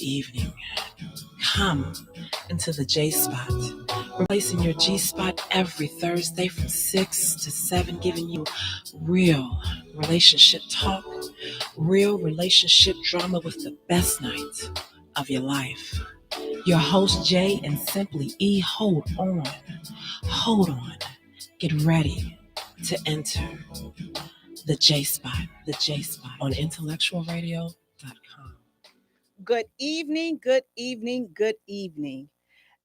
evening. Come into the Jaye Spot. We're placing your G Spot every Thursday from 6 to 7, giving you real relationship talk, real relationship drama with the best night of your life. Your host, Jay and Simply E, hold on, get ready to enter the Jaye Spot on IntellectualRadio-Podcast. Good evening,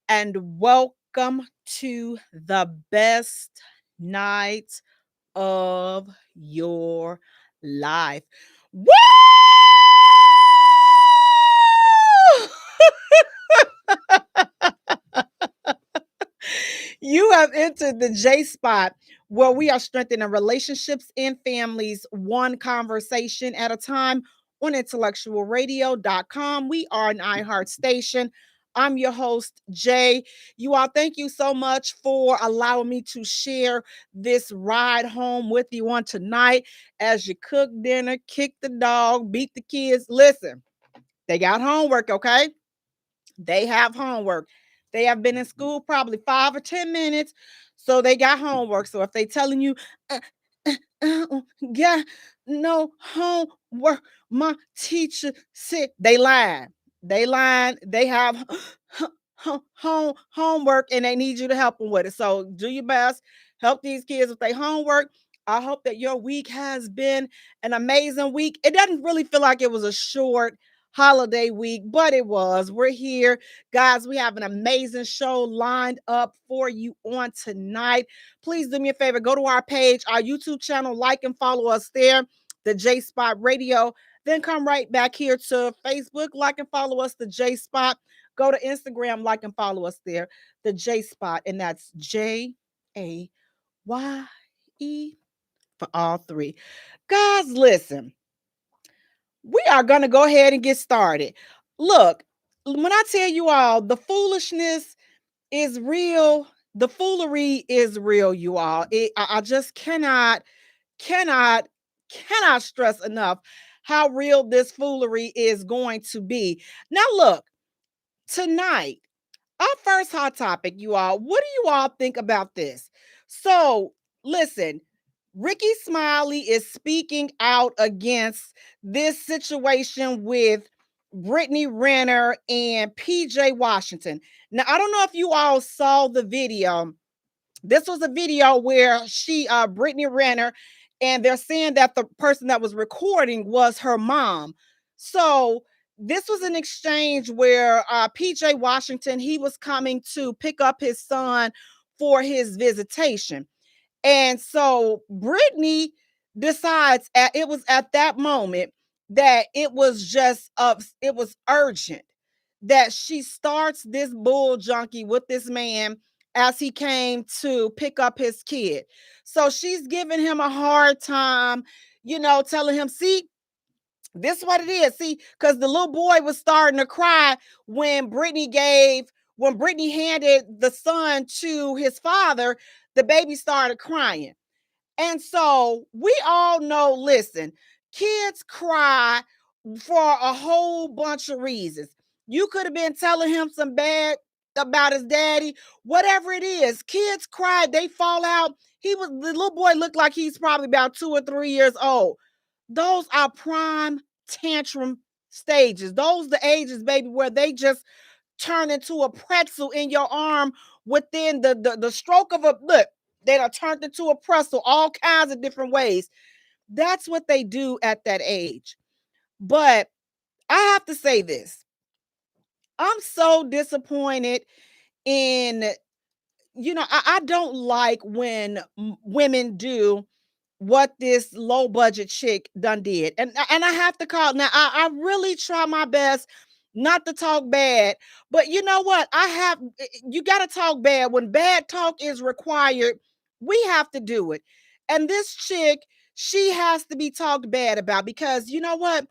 and welcome to the best night of your life. Woo! You have entered the Jaye Spot, where we are strengthening relationships and families one conversation at a time on IntellectualRadio.com. We are an iHeart station. I'm your host, Jay. You all, thank you so much for allowing me to share this ride home with you on tonight as you cook dinner, kick the dog, beat the kids. Listen, they got homework, okay? They have homework. They have been in school probably 5 or 10 minutes, so they got homework. So if they telling you, got no homework, my teacher said, they lying. They lying. They have homework, and they need you to help them with it. So do your best. Help these kids with their homework. I hope that your week has been an amazing week. It doesn't really feel like it was a short holiday week, but it was. We're here, guys. We have an amazing show lined up for you on tonight. Please do me a favor, go to our page, our YouTube channel, like and follow us there, the Jaye Spot Radio. Then come right back here to Facebook, like and follow us, the Jaye Spot. Go to Instagram, like and follow us there, the Jaye Spot, and that's Jaye for all three. Guys, listen. We are going to go ahead and get started. Look, when I tell you all, the foolishness is real. The foolery is real, you all. I just cannot stress enough how real this foolery is going to be. Now, look, tonight, our first hot topic, you all. What do you all think about this? So, listen. Ricky Smiley is speaking out against this situation with Brittany Renner and PJ Washington. Now, I don't know if you all saw the video. This was a video where Brittany Renner, and they're saying that the person that was recording was her mom. So this was an exchange where PJ Washington, he was coming to pick up his son for his visitation. And so Brittany decides it was at that moment that it was urgent that she starts this bull junkie with this man as he came to pick up his kid. So she's giving him a hard time, telling him, see, this is what it is. See, because the little boy was starting to cry when Brittany handed the son to his father. The baby started crying. And so we all know, listen, kids cry for a whole bunch of reasons. You could have been telling him some bad about his daddy, whatever it is. Kids cry, they fall out. The little boy looked like he's probably about 2 or 3 years old. Those are prime tantrum stages. Those are the ages, baby, where they just turn into a pretzel in your arm within the stroke of a look. They are turned into a pretzel all kinds of different ways. That's what they do at that age. But I have to say this. I'm so disappointed in, I don't like when women do what this low budget chick done did. And I have to call now. I really try my best not to talk bad, but you know what? You got to talk bad. When bad talk is required, we have to do it. And this chick, she has to be talked bad about because you know what?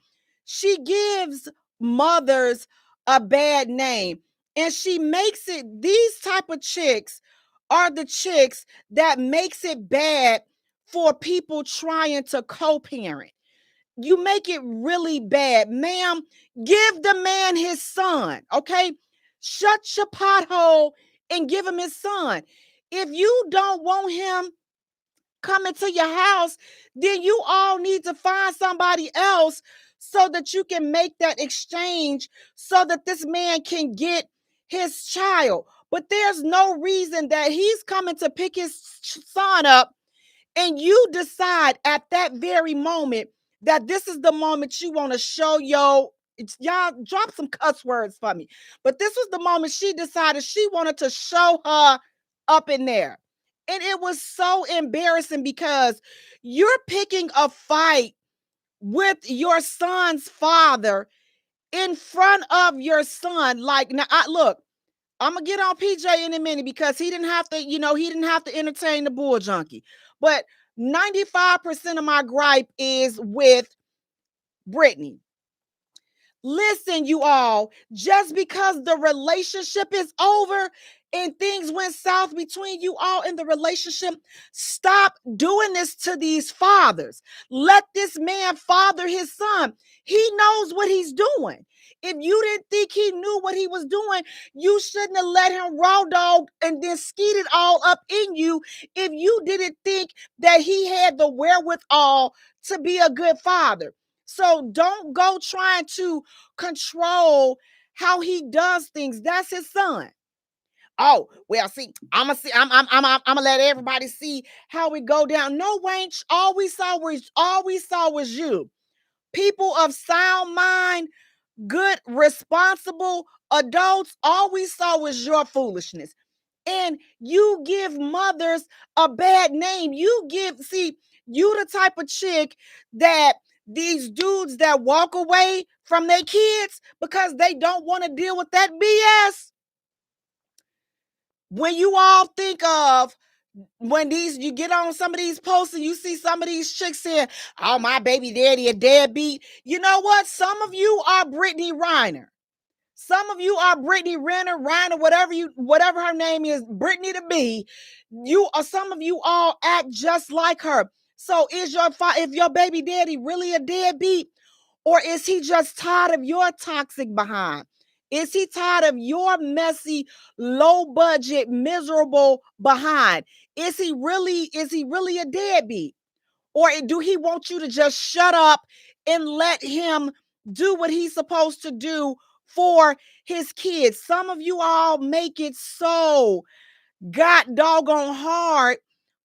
She gives mothers a bad name, and she makes it, these type of chicks are the chicks that makes it bad for people trying to co-parent. you make it really bad. Ma'am, give the man his son, okay? Shut your pothole and give him his son. If you don't want him coming to your house, then you all need to find somebody else so that you can make that exchange so that this man can get his child. But there's no reason that he's coming to pick his son up and you decide at that very moment that this is the moment you want to show y'all drop some cuss words for me. But this was the moment she decided she wanted to show her up in there. And it was so embarrassing because you're picking a fight with your son's father in front of your son. Like, now, look, I'm gonna get on PJ in a minute because he didn't have to entertain the bull junkie. But 95% of my gripe is with Brittany. Listen, you all, just because the relationship is over and things went south between you all in the relationship, stop doing this to these fathers. Let this man father his son. He knows what he's doing. If you didn't think he knew what he was doing, you shouldn't have let him raw dog and then skeet it all up in you if you didn't think that he had the wherewithal to be a good father. So don't go trying to control how he does things. That's his son. Oh, well, see, I'm gonna let everybody see how we go down. No, wench, all we saw was you. People of sound mind, good, responsible adults, all we saw was your foolishness. And you give mothers a bad name. You the type of chick that these dudes that walk away from their kids because they don't want to deal with that BS. When you all think of when you get on some of these posts and you see some of these chicks saying, oh, my baby daddy a deadbeat. You know what? Some of you are Brittany Reiner. Some of you are Brittany Reiner, whatever her name is, Brittany to be. Some of you all act just like her. So if your baby daddy really a deadbeat, or is he just tired of your toxic behind? Is he tired of your messy, low budget, miserable behind? Is he really a deadbeat? Or do he want you to just shut up and let him do what he's supposed to do for his kids? Some of you all make it so god doggone hard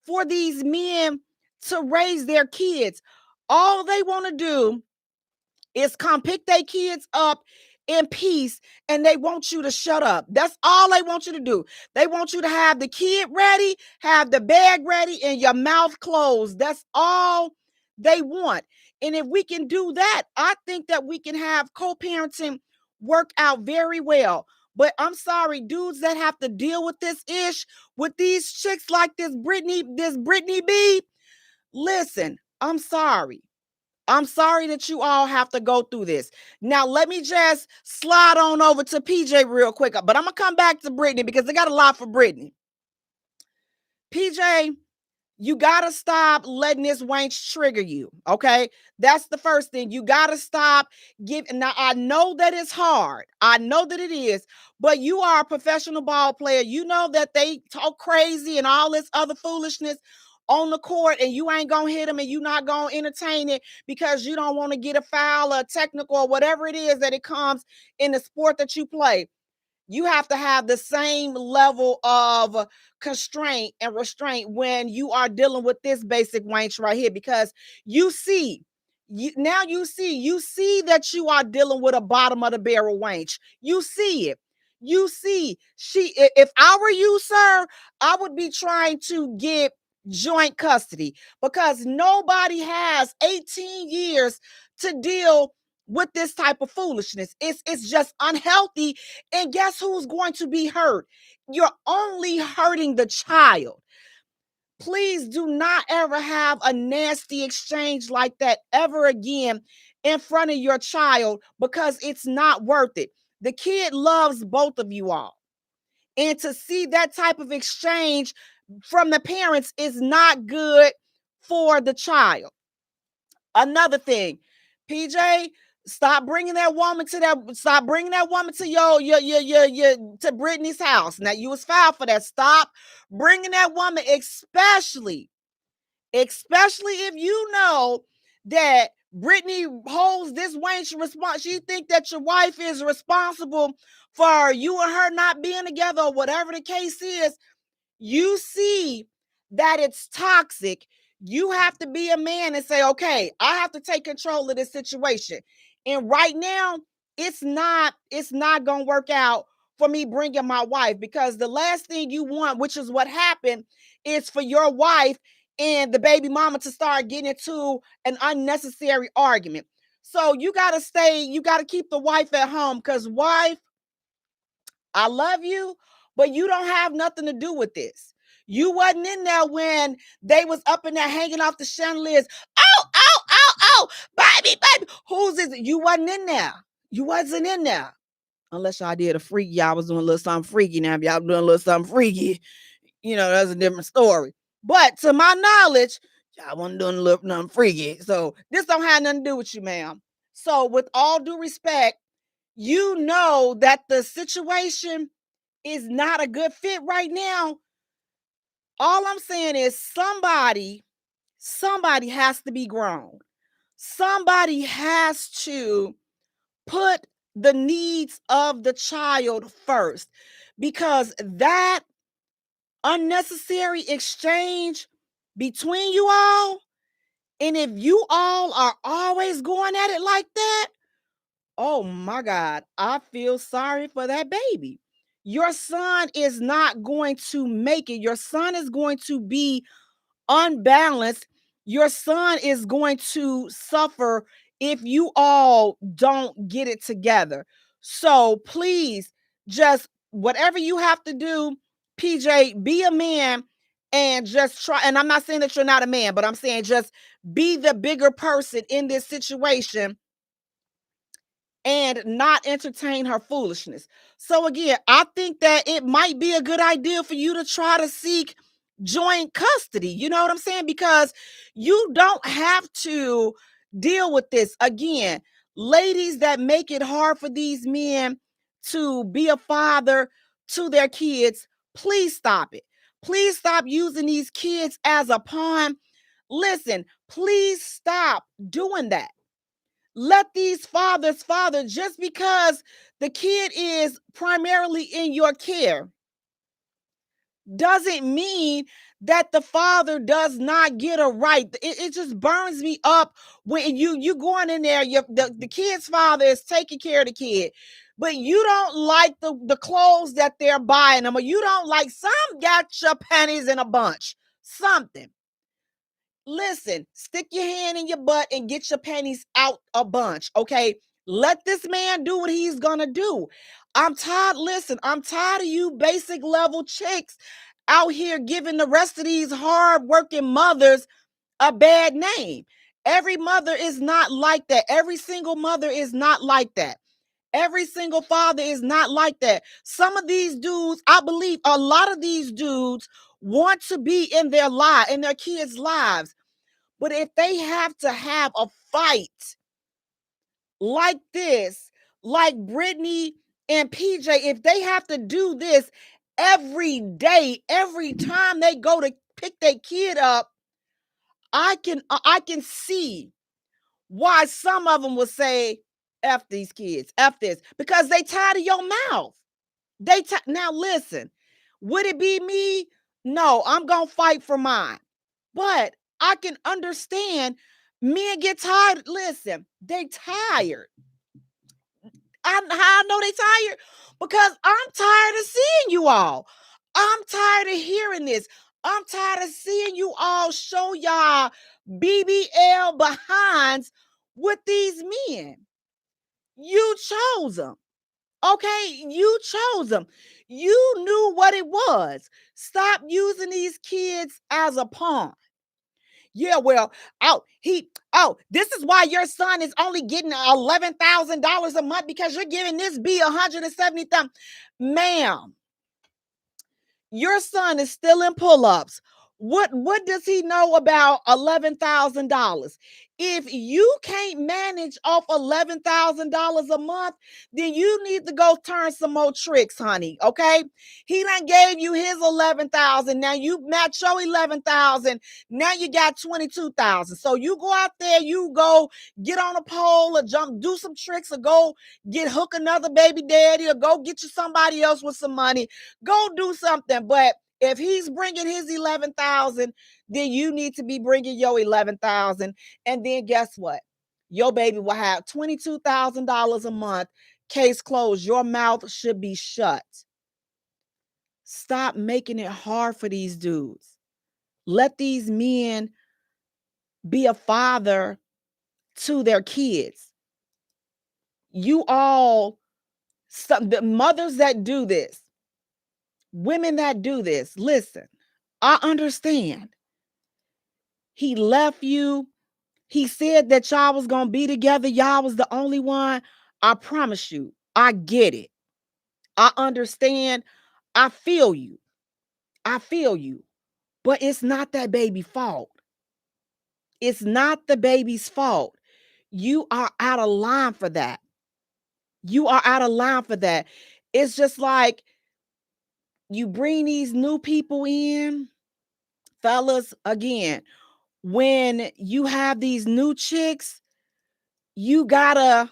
for these men to raise their kids. All they want to do is come pick their kids up in peace, and they want you to shut up. That's all they want you to do. They want you to have the kid ready, have the bag ready, and your mouth closed. That's all they want. And if we can do that, I think that we can have co-parenting work out very well. But I'm sorry, dudes that have to deal with this ish, with these chicks like this Brittany B, listen, I'm sorry. I'm sorry that you all have to go through this. Now, let me just slide on over to PJ real quick, but I'm going to come back to Brittany because I got a lot for Brittany. PJ, you got to stop letting this wench trigger you, okay? That's the first thing. You got to stop giving. Now, I know that it's hard. I know that it is, but you are a professional ball player. You know that they talk crazy and all this other foolishness on the court, and you ain't gonna hit them and you not gonna entertain it because you don't want to get a foul or a technical or whatever it is that it comes in the sport that you play. You have to have the same level of constraint and restraint when you are dealing with this basic wench right here, because you see that you are dealing with a bottom of the barrel wench. You see it. You see, if I were you, sir, I would be trying to get joint custody because nobody has 18 years to deal with this type of foolishness. It's just unhealthy. And guess who's going to be hurt? You're only hurting the child. Please do not ever have a nasty exchange like that ever again in front of your child because it's not worth it. The kid loves both of you all. And to see that type of exchange from the parents is not good for the child. Another thing, PJ, stop bringing that woman to to Brittany's house. Now you was fouled for that. Stop bringing that woman, especially if you know that Brittany holds this weight. She think that your wife is responsible for you and her not being together or whatever the case is. You see that it's toxic. You have to be a man and say, okay, I have to take control of this situation. And right now, it's not going to work out for me bringing my wife, because the last thing you want, which is what happened, is for your wife and the baby mama to start getting into an unnecessary argument. So you got to keep the wife at home, because wife, I love you, but you don't have nothing to do with this. You wasn't in there when they was up in there hanging off the chandeliers. Oh, baby. Who's this? You wasn't in there. You wasn't in there. Unless y'all did a freaky. Y'all was doing a little something freaky. Now, if y'all doing a little something freaky, that's a different story. But to my knowledge, y'all wasn't doing a little nothing freaky. So this don't have nothing to do with you, ma'am. So with all due respect, you know that the situation is not a good fit right now. All I'm saying is somebody has to be grown. Somebody has to put the needs of the child first, because that unnecessary exchange between you all, and if you all are always going at it like that, oh my God, I feel sorry for that baby. Your son is not going to make it. Your son is going to be unbalanced. Your son is going to suffer if you all don't get it together. So please, just whatever you have to do, PJ, be a man and just try. And I'm not saying that you're not a man, but I'm saying just be the bigger person in this situation and not entertain her foolishness. So again, I think that it might be a good idea for you to try to seek joint custody. You know what I'm saying? Because you don't have to deal with this. Again, ladies that make it hard for these men to be a father to their kids, please stop it. Please stop using these kids as a pawn. Listen, please stop doing that. Let these fathers father. Just because the kid is primarily in your care doesn't mean that the father does not get a right. It just burns me up when you going in there, the kid's father is taking care of the kid, but you don't like the clothes that they're buying them, or you don't like, some got your panties in a bunch, something. Listen, stick your hand in your butt and get your panties out a bunch, okay? Let this man do what he's gonna do. I'm tired of you basic level chicks out here giving the rest of these hard-working mothers a bad name. Every mother is not like that. Every single mother is not like that. Every single father is not like that. Some of these dudes, I believe a lot of these dudes want to be in their kids' lives. But if they have to have a fight like this, like Brittany and PJ, if they have to do this every day, every time they go to pick their kid up, I can see why some of them will say, F these kids, F this, because they tired of your mouth. Now listen, would it be me? No, I'm going to fight for mine. But I can understand men get tired. Listen, they tired. How I know they tired? Because I'm tired of seeing you all. I'm tired of hearing this. I'm tired of seeing you all show y'all BBL behinds with these men. You chose them. Okay, you chose them. You knew what it was. Stop using these kids as a pawn. Yeah, well, this is why your son is only getting $11,000 a month, because you're giving this B $170,000. Ma'am, your son is still in pull-ups, What does he know about $11,000? If you can't manage off $11,000 a month, then you need to go turn some more tricks, honey. Okay. He done gave you his 11,000. Now you match your 11,000. Now you got 22,000. So you go out there, you go get on a pole or jump, do some tricks, or go get hook another baby daddy, or go get you somebody else with some money. Go do something. But if he's bringing his 11,000, then you need to be bringing your 11,000. And then guess what? Your baby will have $22,000 a month. Case closed. Your mouth should be shut. Stop making it hard for these dudes. Let these men be a father to their kids. You all, the mothers that do this, women that do this, listen, I understand. He left you. He said that y'all was going to be together. Y'all was the only one. I promise you, I get it. I understand. I feel you. I feel you. But it's not that baby's fault. It's not the baby's fault. You are out of line for that. You are out of line for that. It's just like you bring these new people in, fellas, again, when you have these new chicks, you gotta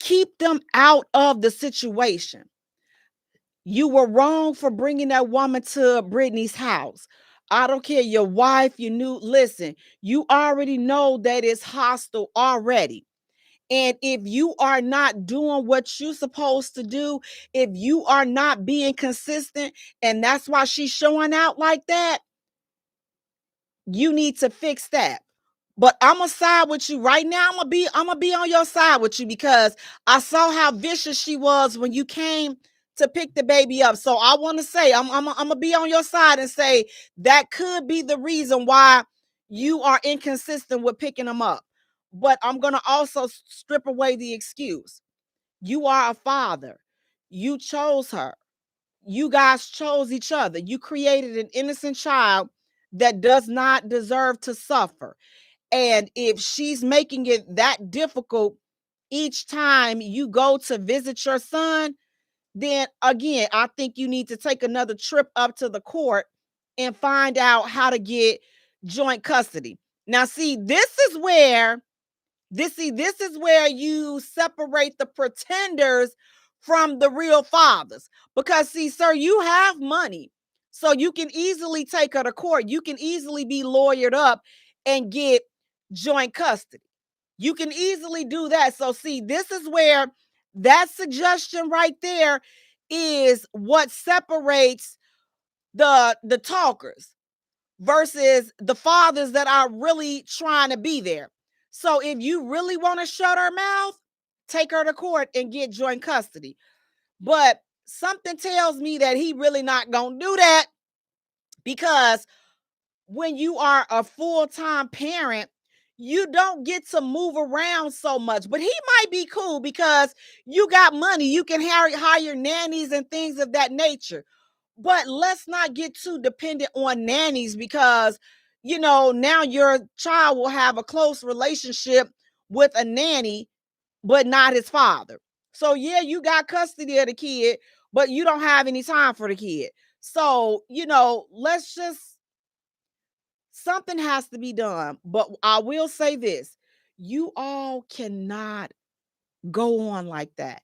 keep them out of the situation. You were wrong for bringing that woman to Brittany's house. I don't care, your wife, you knew, listen, you already know that it's hostile already. And if you are not doing what you're supposed to do, if you are not being consistent, and that's why she's showing out like that, you need to fix that. But I'm gonna side with you right now. I'm gonna be on your side with you, because I saw how vicious she was when you came to pick the baby up. So I want to say I'm gonna be on your side and say that could be the reason why you are inconsistent with picking them up. But I'm gonna also strip away the excuse. You are a father. You chose her. You guys chose each other. You created an innocent child that does not deserve to suffer. And if she's making it that difficult each time you go to visit your son, then again, I think you need to take another trip up to the court and find out how to get joint custody. Now, see, this is where you separate the pretenders from the real fathers. Because see, sir, you have money. So you can easily take her to court. You can easily be lawyered up and get joint custody. You can easily do that. So see, this is where that suggestion right there is what separates the talkers versus the fathers that are really trying to be there. So if you really want to shut her mouth, take her to court and get joint custody. But something tells me that he really not going to do that, because when you are a full-time parent, you don't get to move around so much. But he might be cool because you got money. You can hire nannies and things of that nature. But let's not get too dependent on nannies, because, now your child will have a close relationship with a nanny, but not his father. So, yeah, you got custody of the kid, but you don't have any time for the kid. So, let's just, something has to be done. But I will say this, you all cannot go on like that.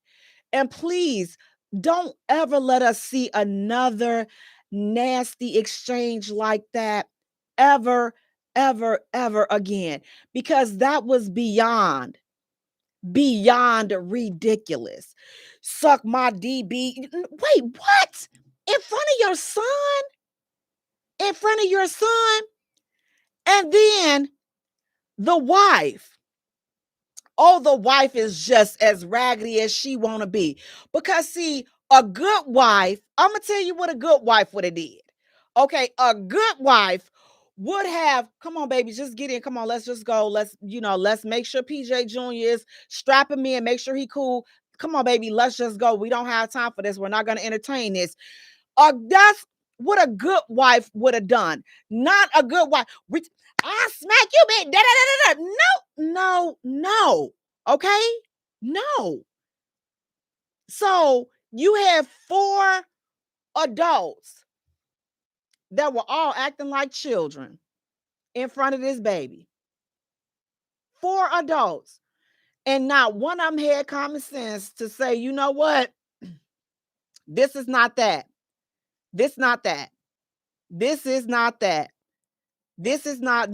And please don't ever let us see another nasty exchange like that ever, ever, ever again, because that was beyond ridiculous. Suck my DB. Wait, what? In front of your son? In front of your son? And then the wife. Oh, the wife is just as raggedy as she want to be. Because see, a good wife, I'm going to tell you what a good wife would have did. Okay, a good wife would have, come on, baby, just get in. Come on, let's just go. Let's make sure PJ Jr. is strapping me and make sure he cool. Come on, baby, let's just go. We don't have time for this. We're not going to entertain this. what a good wife would have done. Not a good wife. I smack you, bitch. Da, da, da, da, da. No, no, no. Okay? No. So you have 4 adults that were all acting like children in front of this baby. 4 adults. And not one of them had common sense to say, you know what? This is not that. This not that. This is not that. This is not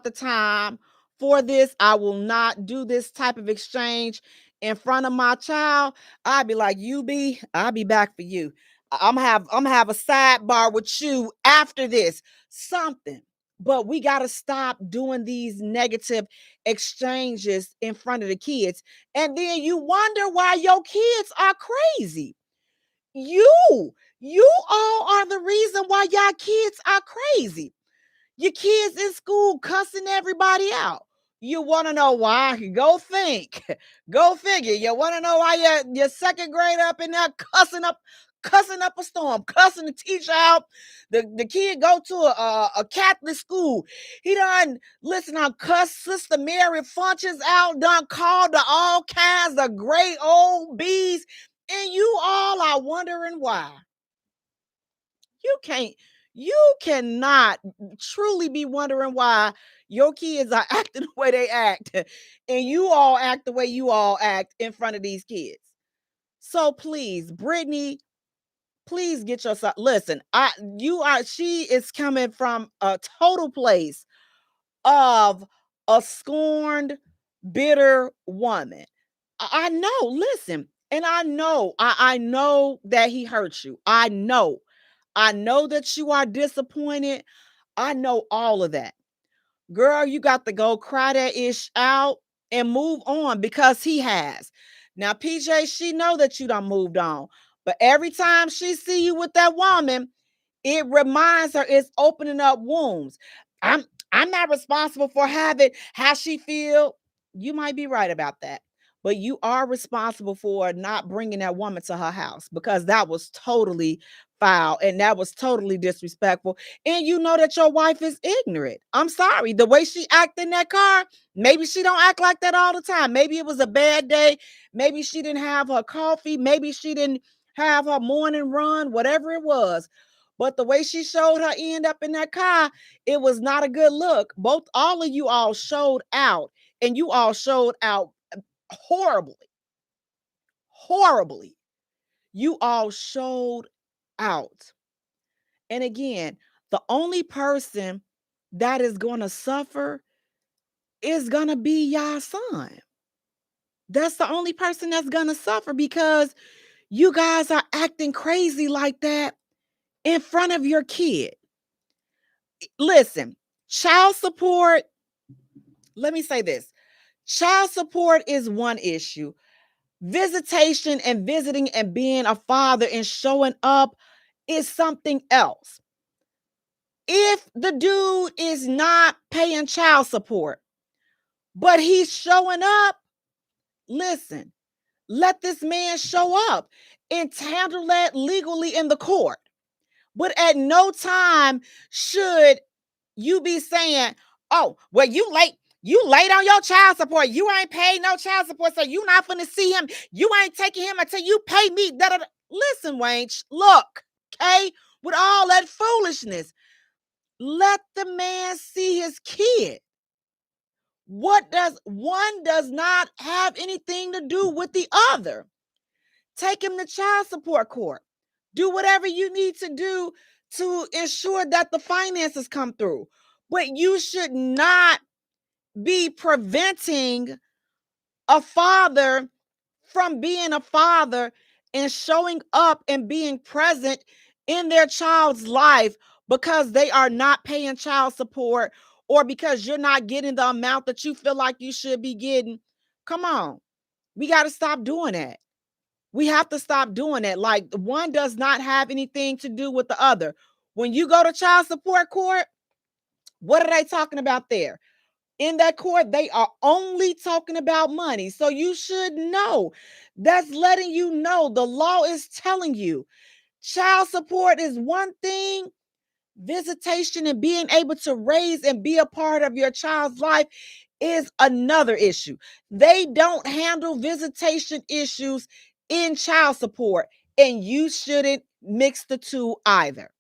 the time for this. I will not do this type of exchange in front of my child. I'd be like, I'll be back for you. I'm have a sidebar with you after this. Something. But we got to stop doing these negative exchanges in front of the kids. And then you wonder why your kids are crazy. You all are the reason why y'all kids are crazy. Your kids in school cussing everybody out. You want to know why? Go think. Go figure. You want to know why your second grade up in there cussing up a storm, cussing the teacher out. The kid go to a Catholic school. He done cuss Sister Mary Funches out, done called to all kinds of great old bees, and you all are wondering why. You cannot truly be wondering why your kids are acting the way they act and you all act the way you all act in front of these kids. So please, Brittany, please get yourself. Listen, she is coming from a total place of a scorned, bitter woman. I know, listen, and I know that he hurt you. I know that you are disappointed. I know all of that. Girl, you got to go cry that ish out and move on because he has. Now, PJ, she know that you done moved on. But every time she see you with that woman, it reminds her it's opening up wounds. I'm not responsible for how she feel. You might be right about that. But you are responsible for not bringing that woman to her house because that was totally foul and that was totally disrespectful. And you know that your wife is ignorant. I'm sorry. The way she acted in that car, maybe she don't act like that all the time. Maybe it was a bad day. Maybe she didn't have her coffee. Maybe she didn't have her morning run, whatever it was. But the way she showed her end up in that car, it was not a good look. All of you all showed out, and you all showed out horribly. Horribly. You all showed out. And again, the only person that is going to suffer is going to be your son. That's the only person that's going to suffer because you guys are acting crazy like that in front of your kid. Listen, child support, let me say this. Child support is one issue. Visitation and visiting and being a father and showing up is something else. If the dude is not paying child support, but he's showing up, listen, let this man show up and handle that legally in the court. But at no time should you be saying, oh, well, you late on your child support. You ain't paid no child support, so you not finna see him. You ain't taking him until you pay me. Da-da-da. Listen, Wayne, look, okay, with all that foolishness, let the man see his kid. One does not have anything to do with the other. Take him to child support court. Do whatever you need to do to ensure that the finances come through. But you should not be preventing a father from being a father and showing up and being present in their child's life because they are not paying child support or because you're not getting the amount that you feel like you should be getting. Come on. We got to stop doing that. We have to stop doing that. Like, one does not have anything to do with the other. When you go to child support court, what are they talking about there? In that court, they are only talking about money. So you should know. That's letting you know. The law is telling you Child support is one thing. Visitation and being able to raise and be a part of your child's life is another issue. They don't handle visitation issues in child support, and you shouldn't mix the two either.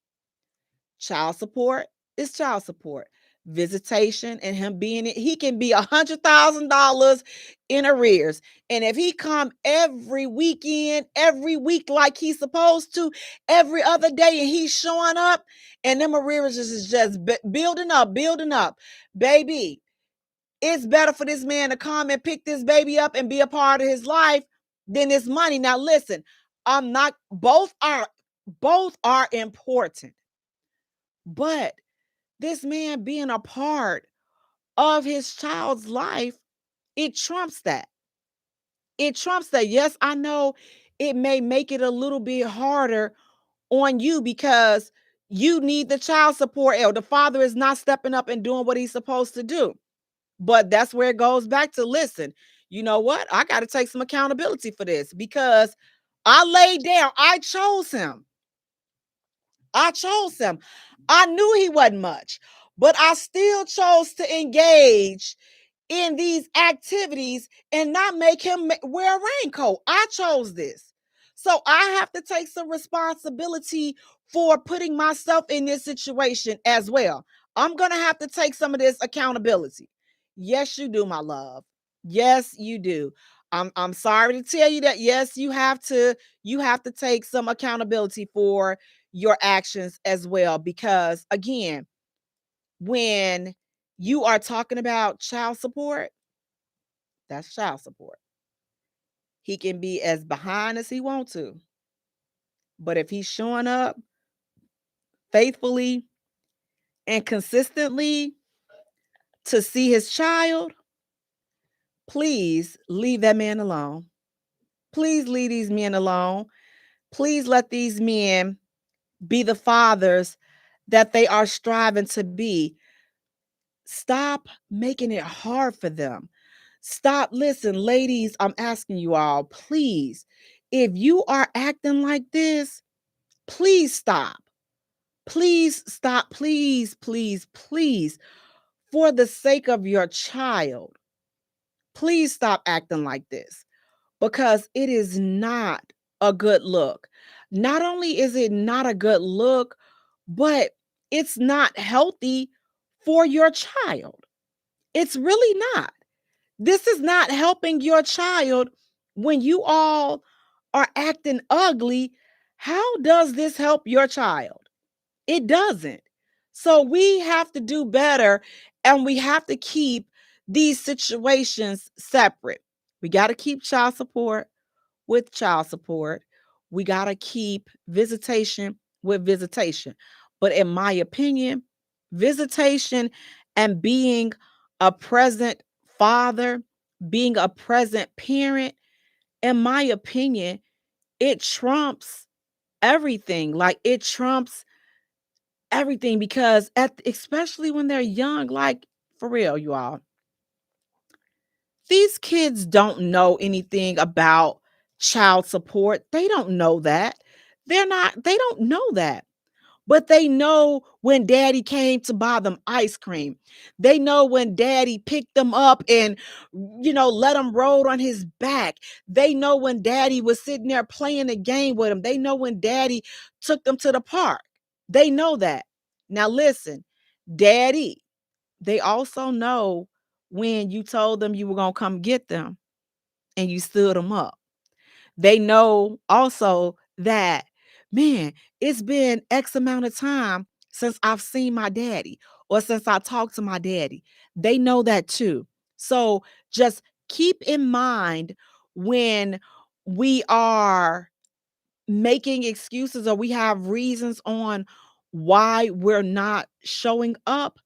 Child support is child support. Visitation and him being it, he can be $100,000 in arrears. And if he come every weekend, every week like he's supposed to, every other day, and he's showing up, and them arrears is just building up, baby. It's better for this man to come and pick this baby up and be a part of his life than this money. Now, listen, I'm not. Both are important, but this man being a part of his child's life, it trumps that. It trumps that. Yes, I know it may make it a little bit harder on you because you need the child support, or the father is not stepping up and doing what he's supposed to do. But that's where it goes back to, listen, you know what? I got to take some accountability for this because I laid down. I chose him. I knew he wasn't much, but I still chose to engage in these activities and not make him wear a raincoat. I chose this. So I have to take some responsibility for putting myself in this situation as well. I'm going to have to take some of this accountability. Yes, you do, my love. Yes, you do. I'm sorry to tell you that yes, you have to take some accountability for your actions as well, because again, when you are talking about child support, that's child support. He can be as behind as he wants to, but if he's showing up faithfully and consistently to see his child, please leave that man alone. Please leave these men alone. Please let these men be the fathers that they are striving to be. Stop making it hard for them. Stop. Listen, ladies, I'm asking you all, please, if you are acting like this, please stop. Please stop. Please, please, please, for the sake of your child, please stop acting like this because it is not a good look. Not only is it not a good look, but it's not healthy for your child. It's really not. This is not helping your child when you all are acting ugly. How does this help your child? It doesn't. So we have to do better and we have to keep these situations separate. We got to keep child support with child support. We got to keep visitation with visitation. But in my opinion, visitation and being a present father, being a present parent, in my opinion, it trumps everything. Like it trumps everything because especially when they're young, like for real, you all, these kids don't know anything about child support. They don't know that. They don't know that. But they know when daddy came to buy them ice cream. They know when daddy picked them up and, let them roll on his back. They know when daddy was sitting there playing a game with them. They know when daddy took them to the park. They know that. Now, listen, daddy, they also know when you told them you were going to come get them and you stood them up. They know also that, man, it's been X amount of time since I've seen my daddy or since I talked to my daddy. They know that too. So just keep in mind when we are making excuses or we have reasons on why we're not showing up,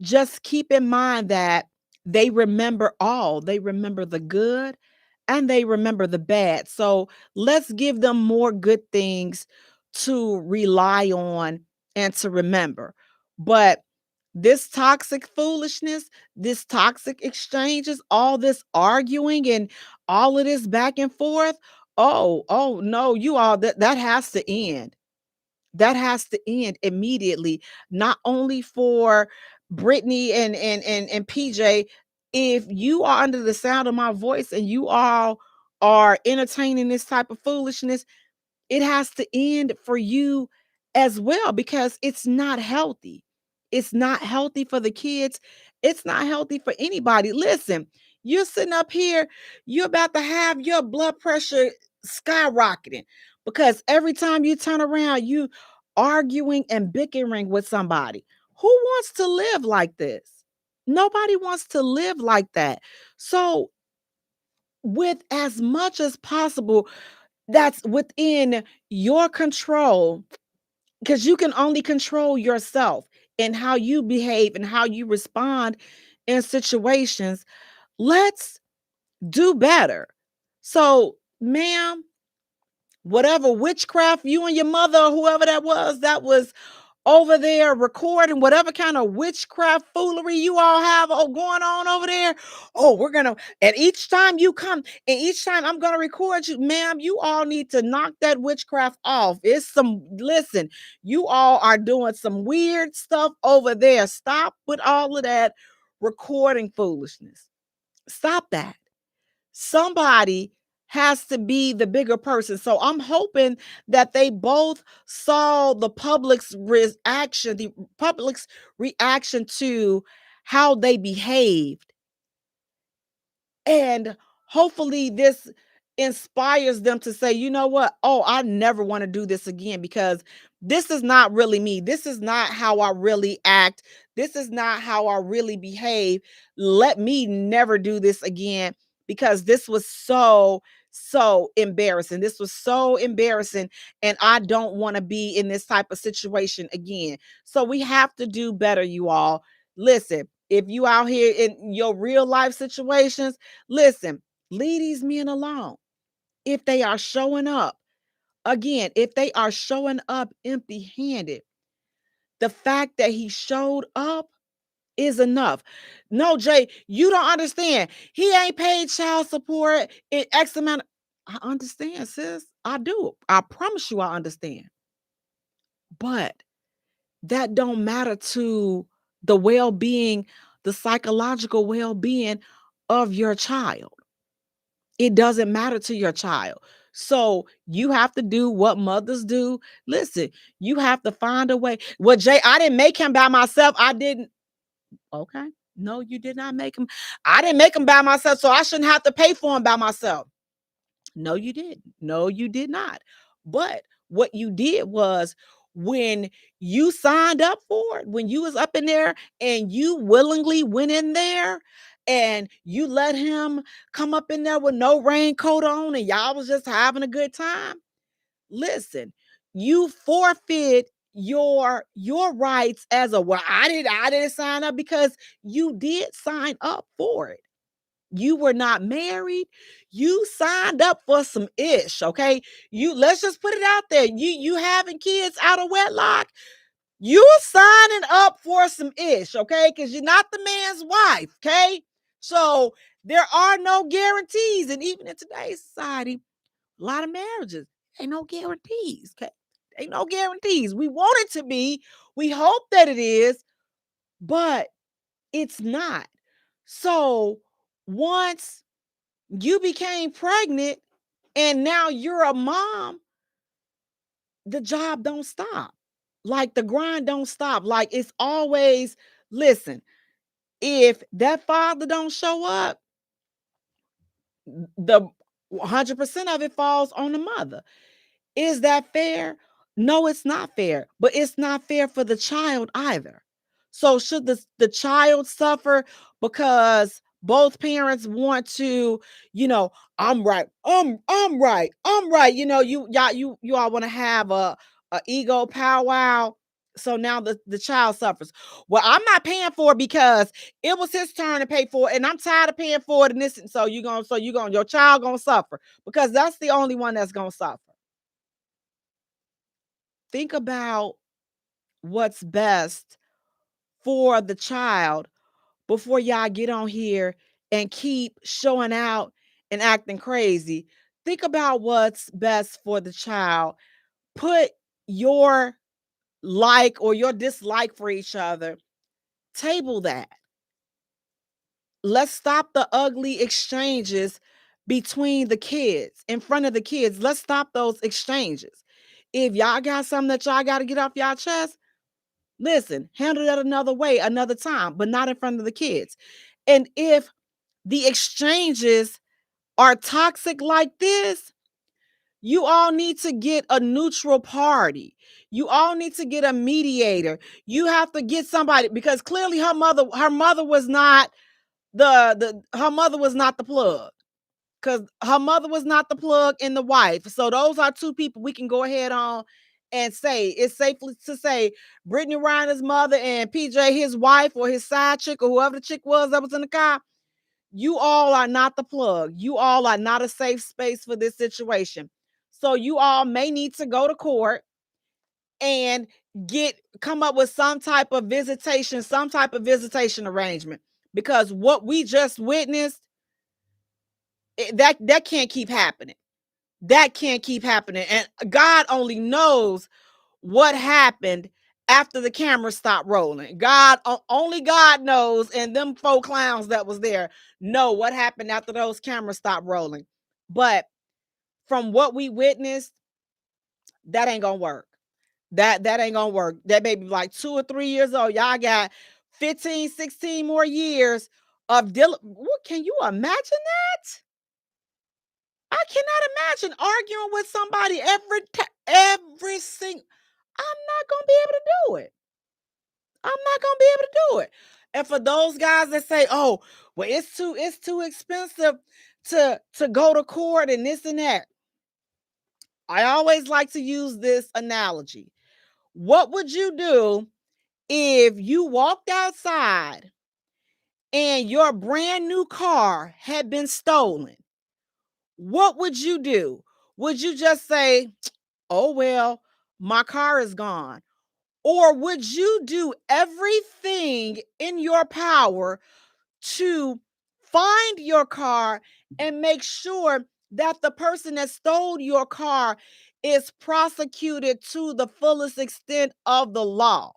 just keep in mind that they remember all. They remember the good and they remember the bad. So let's give them more good things to rely on and to remember. But this toxic foolishness, this toxic exchanges, all this arguing and all of this back and forth, oh no, you all, that has to end. That has to end immediately, not only for Brittany and PJ. If you are under the sound of my voice and you all are entertaining this type of foolishness, it has to end for you as well, because it's not healthy. It's not healthy for the kids. It's not healthy for anybody. Listen, you're sitting up here, you're about to have your blood pressure skyrocketing because every time you turn around, you arguing and bickering with somebody. Who wants to live like this? Nobody wants to live like that. So, with as much as possible, that's within your control, because you can only control yourself and how you behave and how you respond in situations. Let's do better. So, ma'am, whatever witchcraft you and your mother or whoever that was over there recording, whatever kind of witchcraft foolery you all have going on over there. Oh, we're gonna, and each time you come, and each time I'm gonna record you, ma'am, you all need to knock that witchcraft off. It's some, listen, you all are doing some weird stuff over there. Stop with all of that recording foolishness. Stop that. Somebody has to be the bigger person. So I'm hoping that they both saw the public's reaction to how they behaved. And hopefully this inspires them to say, you know what? Oh, I never want to do this again, because this is not really me. This is not how I really act. This is not how I really behave. Let me never do this again, because this was so embarrassing. This was so embarrassing, and I don't want to be in this type of situation again. So we have to do better, you all. Listen, if you out here in your real life situations, listen, leave these men alone. If they are showing up, again, if they are showing up empty handed, the fact that he showed up is enough. No, Jay, you don't understand. He ain't paid child support in X amount. I understand, sis. I do. I promise you I understand. But that don't matter to the well-being, the psychological well-being of your child. It doesn't matter to your child. So you have to do what mothers do. Listen, you have to find a way. Well, Jay, I didn't make him by myself. I didn't. Okay. No, you did not make him. I didn't make him by myself, so I shouldn't have to pay for him by myself. No, you didn't. No, you did not. But what you did was, when you signed up for it, when you was up in there and you willingly went in there and you let him come up in there with no raincoat on and y'all was just having a good time. Listen, you forfeit your rights as a, well, I didn't sign up, because you did sign up for it. You were not married. You signed up for some ish, okay? You, let's just put it out there. You having kids out of wedlock. You signing up for some ish, okay? Because you're not the man's wife, okay? So there are no guarantees. And even in today's society, a lot of marriages, ain't no guarantees, okay? Ain't no guarantees. We want it to be. We hope that it is, but it's not. So once you became pregnant and now you're a mom, the job don't stop. Like the grind don't stop. Like it's always, listen, if that father don't show up, the 100% of it falls on the mother. Is that fair? No, it's not fair, but it's not fair for the child either. So should the child suffer because both parents want to, you know, I'm right, I'm right, I'm right. You know, you all want to have a ego powwow. So now the child suffers. Well, I'm not paying for it because it was his turn to pay for it, and I'm tired of paying for it. And this, so your child gonna suffer, because that's the only one that's gonna suffer. Think about what's best for the child before y'all get on here and keep showing out and acting crazy. Think about what's best for the child. Put your like or your dislike for each other, table that. Let's stop the ugly exchanges between the kids, in front of the kids. Let's stop those exchanges. If y'all got something that y'all got to get off y'all chest, listen, handle that another way, another time, but not in front of the kids. And if the exchanges are toxic like this, you all need to get a neutral party. You all need to get a mediator. You have to get somebody, because clearly her mother was not her mother was not the plug. Because her mother was not the plug and the wife. So those are two people we can go ahead on and say it's safely to say Brittany Reiner's mother and PJ, his wife or his side chick or whoever the chick was that was in the car. You all are not the plug. You all are not a safe space for this situation. So you all may need to go to court and come up with some type of visitation arrangement, because what we just witnessed, that can't keep happening. That can't keep happening. And God only knows what happened after the camera stopped rolling. Only God knows, and them 4 clowns that was there know what happened after those cameras stopped rolling. But from what we witnessed, that ain't gonna work. That ain't gonna work. That baby like 2 or 3 years old. Y'all got 15, 16 more years of dealing. What, can you imagine that? I cannot imagine arguing with somebody every single. I'm not gonna be able to do it. I'm not gonna be able to do it. And for those guys that say, "Oh, well, it's too expensive to go to court and this and that," I always like to use this analogy. What would you do if you walked outside and your brand new car had been stolen? What would you do? Would you just say, "Oh, well, my car is gone"? Or would you do everything in your power to find your car and make sure that the person that stole your car is prosecuted to the fullest extent of the law?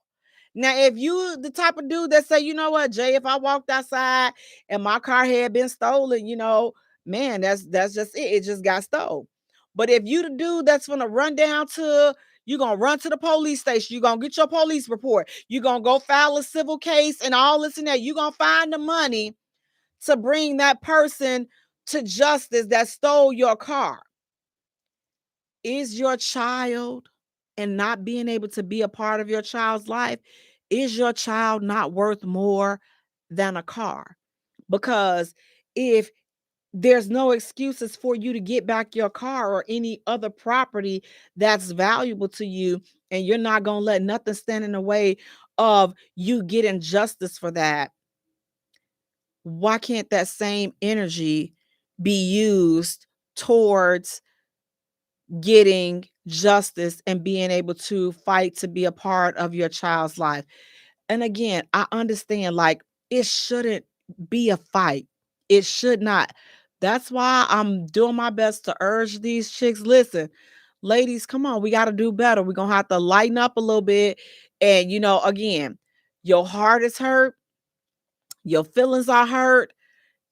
Now, if you the type of dude that say, "You know what, Jay, if I walked outside and my car had been stolen, man, that's just it. It just got stolen." But if you the dude that's gonna you're gonna run to the police station, you're gonna get your police report, you're gonna go file a civil case and all this and that, you're gonna find the money to bring that person to justice that stole your car. Is your child, and not being able to be a part of your child's life, is your child not worth more than a car? Because if there's no excuses for you to get back your car or any other property that's valuable to you, and you're not going to let nothing stand in the way of you getting justice for that, why can't that same energy be used towards getting justice and being able to fight to be a part of your child's life? And again, I understand, like, it shouldn't be a fight. It should not. That's why I'm doing my best to urge these chicks. Listen, ladies, come on, we got to do better. We're going to have to lighten up a little bit. And, again, your heart is hurt, your feelings are hurt.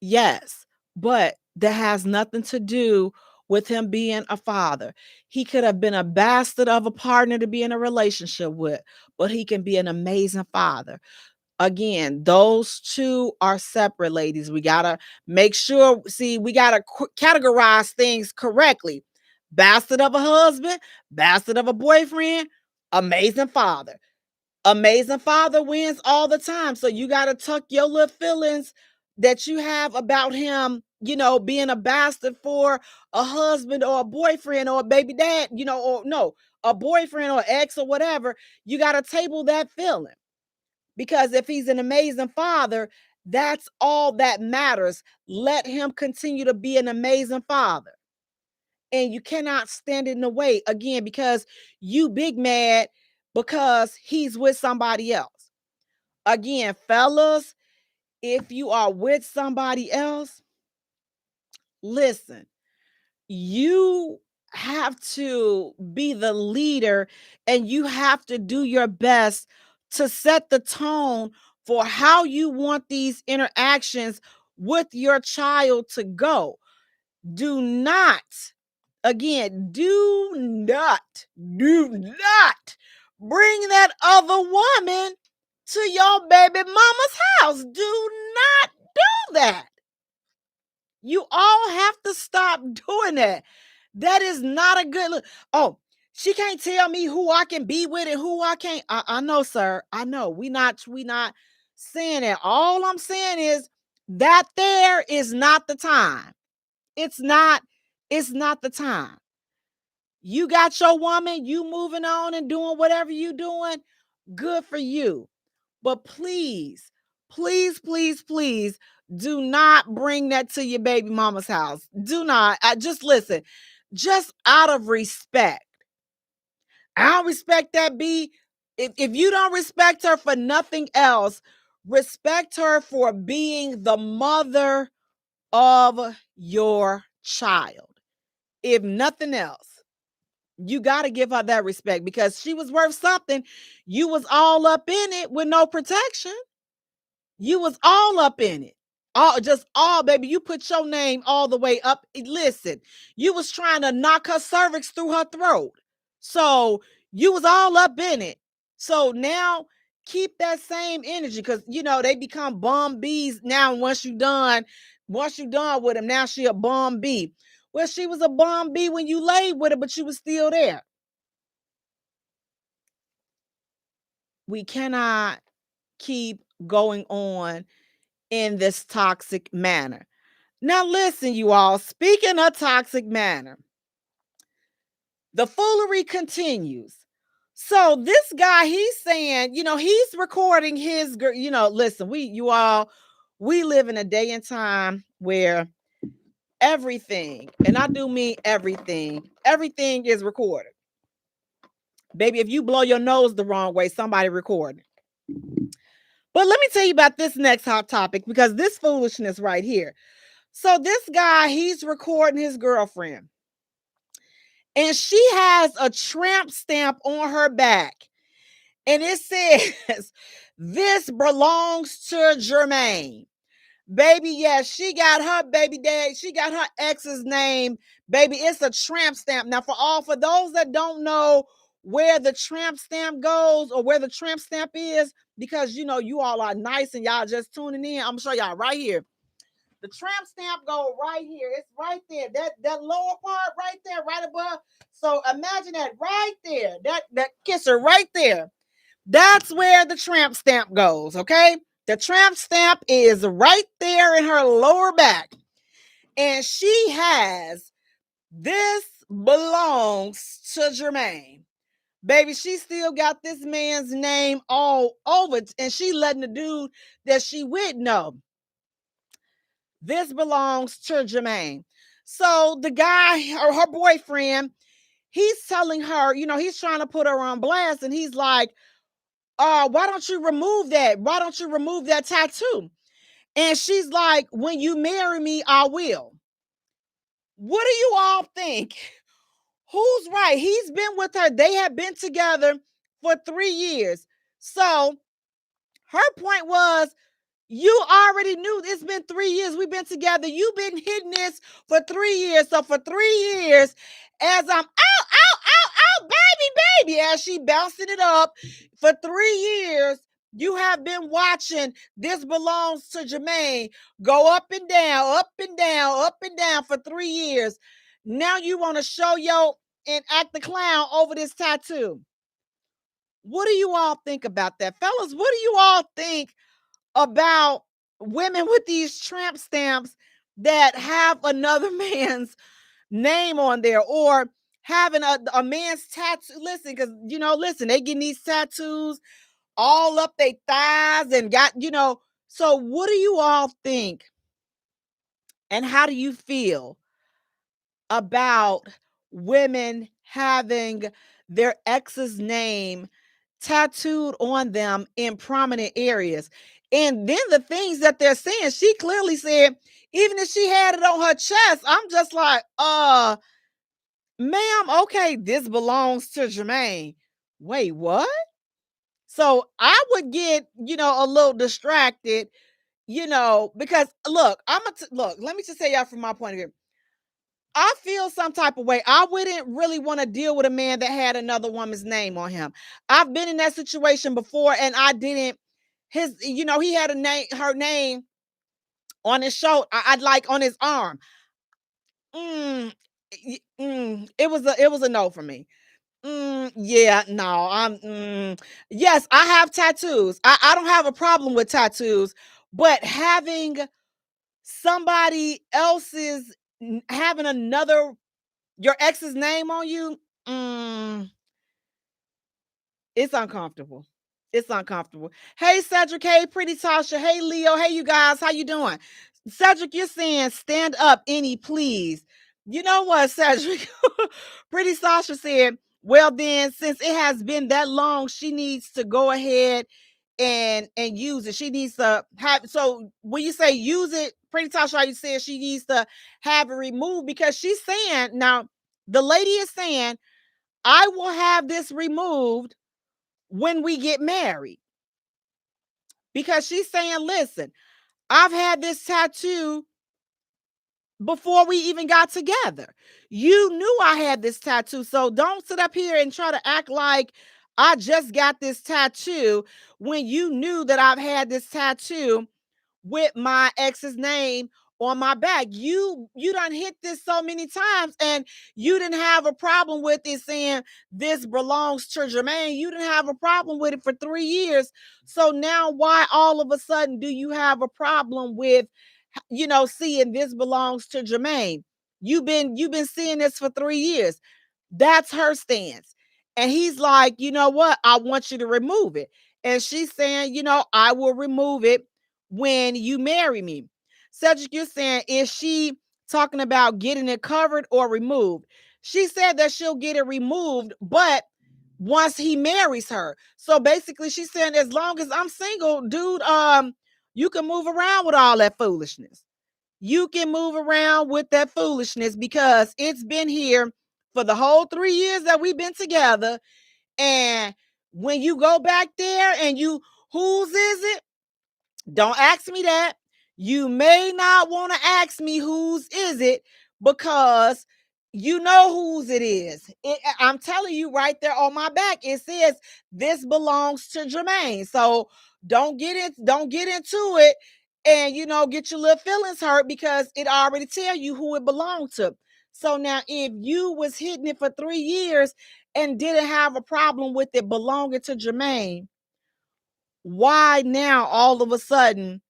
Yes, but that has nothing to do with him being a father. He could have been a bastard of a partner to be in a relationship with, but he can be an amazing father. Again, those two are separate, ladies. We got to make sure, we got to categorize things correctly. Bastard of a husband, bastard of a boyfriend, amazing father. Amazing father wins all the time. So you got to tuck your little feelings that you have about him, being a bastard for a husband or a boyfriend or a baby dad, or no, a boyfriend or ex or whatever. You got to table that feeling, because if he's an amazing father, that's all that matters. Let him continue to be an amazing father. And you cannot stand in the way, again, because you big mad because he's with somebody else. Again, fellas, if you are with somebody else, listen, you have to be the leader, and you have to do your best to set the tone for how you want these interactions with your child to go. Do not, again, do not bring that other woman to your baby mama's house. Do not do that. You all have to stop doing that. That is not a good look. Oh, she can't tell me who I can be with and who I can't. I know, sir. I know. We not saying that. All I'm saying is that there is not the time. It's not the time. You got your woman, you moving on and doing whatever you doing, good for you. But please, please, please, please do not bring that to your baby mama's house. Do not. Just listen, just out of respect. I don't respect that B. If you don't respect her for nothing else, respect her for being the mother of your child. If nothing else, you got to give her that respect because she was worth something. You was all up in it with no protection. You was all up in it. All, baby. You put your name all the way up. Listen, you was trying to knock her cervix through her throat. So you was all up in it. So now keep that same energy because, they become bum bees now once you done with them. Now she a bum bee. Well, she was a bum bee when you laid with her, but she was still there. We cannot keep going on in this toxic manner. Now, listen, you all, speaking of toxic manner, the foolery continues. So this guy, he's saying, he's recording his, listen, we live in a day and time where everything, and I do mean everything is recorded. Baby, if you blow your nose the wrong way, somebody recorded. But let me tell you about this next hot topic because this foolishness right here. So this guy, he's recording his girlfriend. And she has a tramp stamp on her back. And it says, "This belongs to Jermaine." Baby, yes, she got her baby dad. She got her ex's name. Baby, it's a tramp stamp. Now, for those that don't know where the tramp stamp goes or where the tramp stamp is, because, you all are nice and y'all just tuning in, I'm going to show y'all right here. The tramp stamp go right here. It's right there. That lower part right there, right above. So imagine that right there. That kisser right there. That's where the tramp stamp goes, okay? The tramp stamp is right there in her lower back. And she has, "This belongs to Jermaine." Baby, she still got this man's name all over it. And she letting the dude that she with know, "This belongs to Jermaine." So the guy, or her boyfriend, he's telling her, he's trying to put her on blast. And he's like, why don't you remove that? Why don't you remove that tattoo? And she's like, "When you marry me, I will." What do you all think? Who's right? He's been with her. They have been together for 3 years. So her point was, you already knew it's been 3 years. We've been together. You've been hitting this for 3 years. So for 3 years, as I'm out, baby, as she bouncing it up for 3 years, you have been watching "This belongs to Jermaine" go up and down, up and down, up and down for 3 years. Now you want to show and act the clown over this tattoo. What do you all think about that? Fellas, what do you all think about women with these tramp stamps that have another man's name on there, or having a man's tattoo? Listen, because, they getting these tattoos all up their thighs and got, so what do you all think? And how do you feel about women having their ex's name tattooed on them in prominent areas? And then the things that they're saying, she clearly said, even if she had it on her chest, I'm just like, ma'am, okay, this belongs to Jermaine. Wait, what? So I would get, a little distracted, because look, look, let me just say y'all from my point of view. I feel some type of way. I wouldn't really want to deal with a man that had another woman's name on him. I've been in that situation before and I didn't he had her name on his shoulder. I'd like on his arm. It was a no for me. Yeah, no, yes, I have tattoos. I don't have a problem with tattoos, but having somebody else's having another your ex's name on you, it's uncomfortable. It's uncomfortable. Hey, Cedric. Hey, Pretty Tasha. Hey, Leo. Hey, you guys. How you doing? Cedric, you're saying stand up, any, please. You know what, Cedric? Pretty Tasha said, well, then, since it has been that long, she needs to go ahead and use it. She needs to have, so when you say use it, Pretty Tasha, are you saying she needs to have it removed? Because she's saying, now, the lady is saying, I will have this removed when we get married. Because she's saying, listen, I've had this tattoo before we even got together. You knew I had this tattoo. So don't sit up here and try to act like I just got this tattoo when you knew that I've had this tattoo with my ex's name on my back. You done hit this so many times and you didn't have a problem with it saying this belongs to Jermaine. You didn't have a problem with it for 3 years. So now why all of a sudden do you have a problem with seeing this belongs to Jermaine? You've been seeing this for 3 years. That's her stance. And he's like, you know what? I want you to remove it. And she's saying, I will remove it when you marry me. Cedric, you're saying, is she talking about getting it covered or removed? She said that she'll get it removed, but once he marries her. So basically, she's saying, as long as I'm single, dude, you can move around with all that foolishness. You can move around with that foolishness because it's been here for the whole 3 years that we've been together. And when you go back there and whose is it? Don't ask me that. You may not want to ask me whose is it because you know whose it is. I'm telling you right there on my back, it says this belongs to Jermaine. So don't get into it and get your little feelings hurt because it already tell you who it belonged to. So now if you was hitting it for 3 years and didn't have a problem with it belonging to Jermaine, why now all of a sudden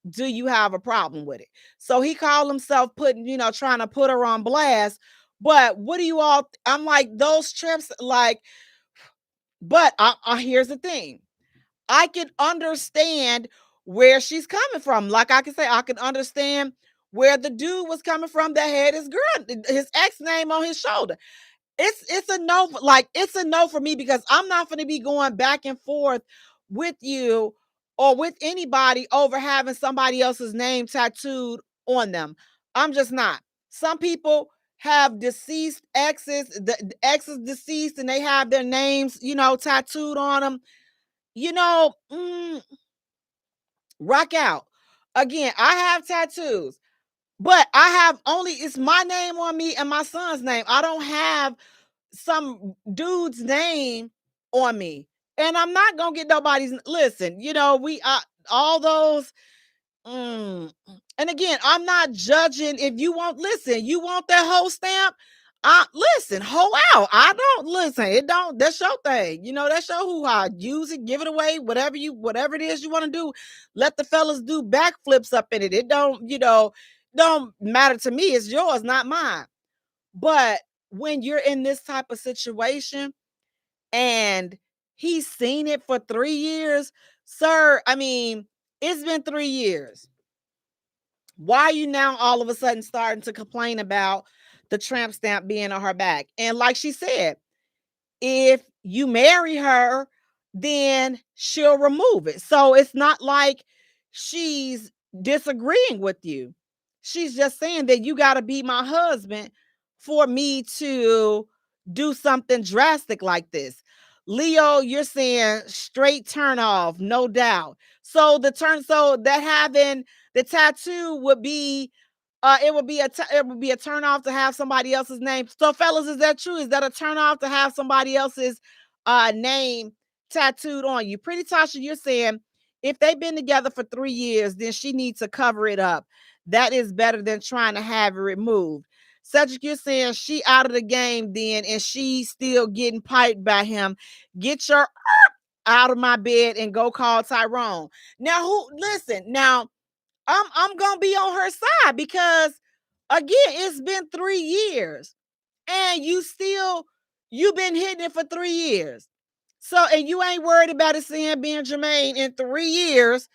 do you have a problem with it? So he called himself trying to put her on blast. But what do you all, I'm like, those trips, like, but here's the thing. I can understand where she's coming from. Like I can say, I can understand where the dude was coming from that had his ex name on his shoulder. It's a no, like it's a no for me because I'm not going to be going back and forth with you or with anybody over having somebody else's name tattooed on them. I'm just not. Some people have deceased exes, the exes deceased, and they have their names, tattooed on them. You know, rock out. Again, I have tattoos, but I have it's my name on me and my son's name. I don't have some dude's name on me. And I'm not gonna get nobody's listen, we all those and again, I'm not judging if you want that whole stamp. Listen, hoe out. I don't listen. It don't. That's your thing. That's your hoo-ha. Use it, give it away, whatever it is you want to do. Let the fellas do backflips up in it. It don't matter to me. It's yours, not mine. But when you're in this type of situation and he's seen it for 3 years, sir, I mean, it's been 3 years. Why are you now all of a sudden starting to complain about the tramp stamp being on her back? And like she said, if you marry her, then she'll remove it. So it's not like she's disagreeing with you. She's just saying that you got to be my husband for me to do something drastic like this. Leo, you're saying straight turn off, no doubt. So that having the tattoo would be it would be it would be a turn off to have somebody else's name. So fellas, is that true? Is that a turn off to have somebody else's name tattooed on you? Pretty Tasha, you're saying if they've been together for 3 years, then she needs to cover it up. That is better than trying to have it removed. Cedric, you're saying she out of the game then, and she still getting piped by him. Get your out of my bed and go call Tyrone. Now, listen, now I'm gonna be on her side because again, it's been 3 years and you've been hitting it for 3 years. So, and you ain't worried about it saying being Jermaine in 3 years.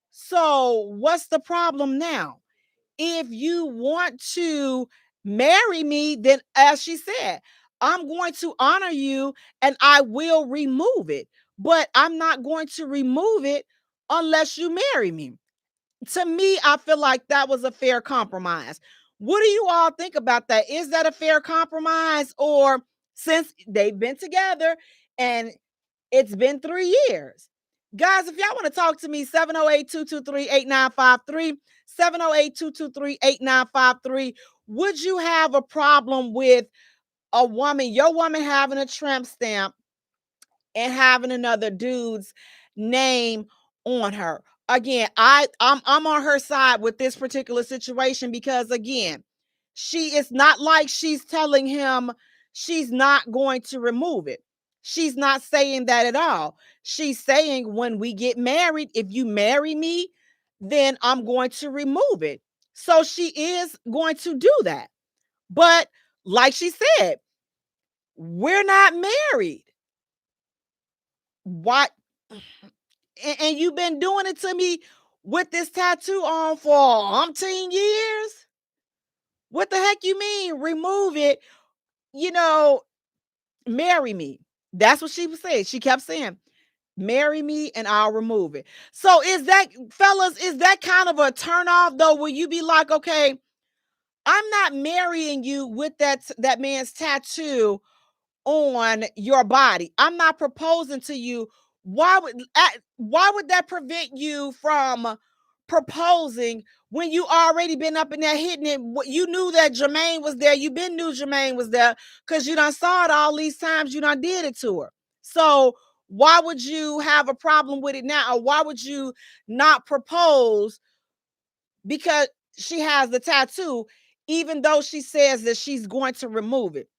So, what's the problem now? If you want to marry me, then as she said, I'm going to honor you and I will remove it. But I'm not going to remove it unless you marry me. To me, I feel like that was a fair compromise. What do you all think about that? Is that a fair compromise? Or since they've been together and it's been 3 years? Guys, if y'all want to talk to me, 708-223-8953, 708-223-8953. Would you have a problem with your woman having a tramp stamp and having another dude's name on her? Again, I'm on her side with this particular situation because again, she is not like she's telling him she's not going to remove it. She's not saying that at all. She's saying when we get married, if you marry me, then I'm going to remove it. So she is going to do that. But like she said, we're not married. What? And you've been doing it to me with this tattoo on for umpteen years? What the heck you mean? Remove it, marry me. That's what she was saying. She kept saying, marry me and I'll remove it. So is that kind of a turn off though? Will you be like, okay, I'm not marrying you with that man's tattoo on your body. I'm not proposing to you. Why would that prevent you from proposing when you already been up in there hitting it? You knew that Jermaine was there. You been knew Jermaine was there because you done saw it all these times. You done did it to her. So why would you have a problem with it now? Or why would you not propose because she has the tattoo, even though she says that she's going to remove it?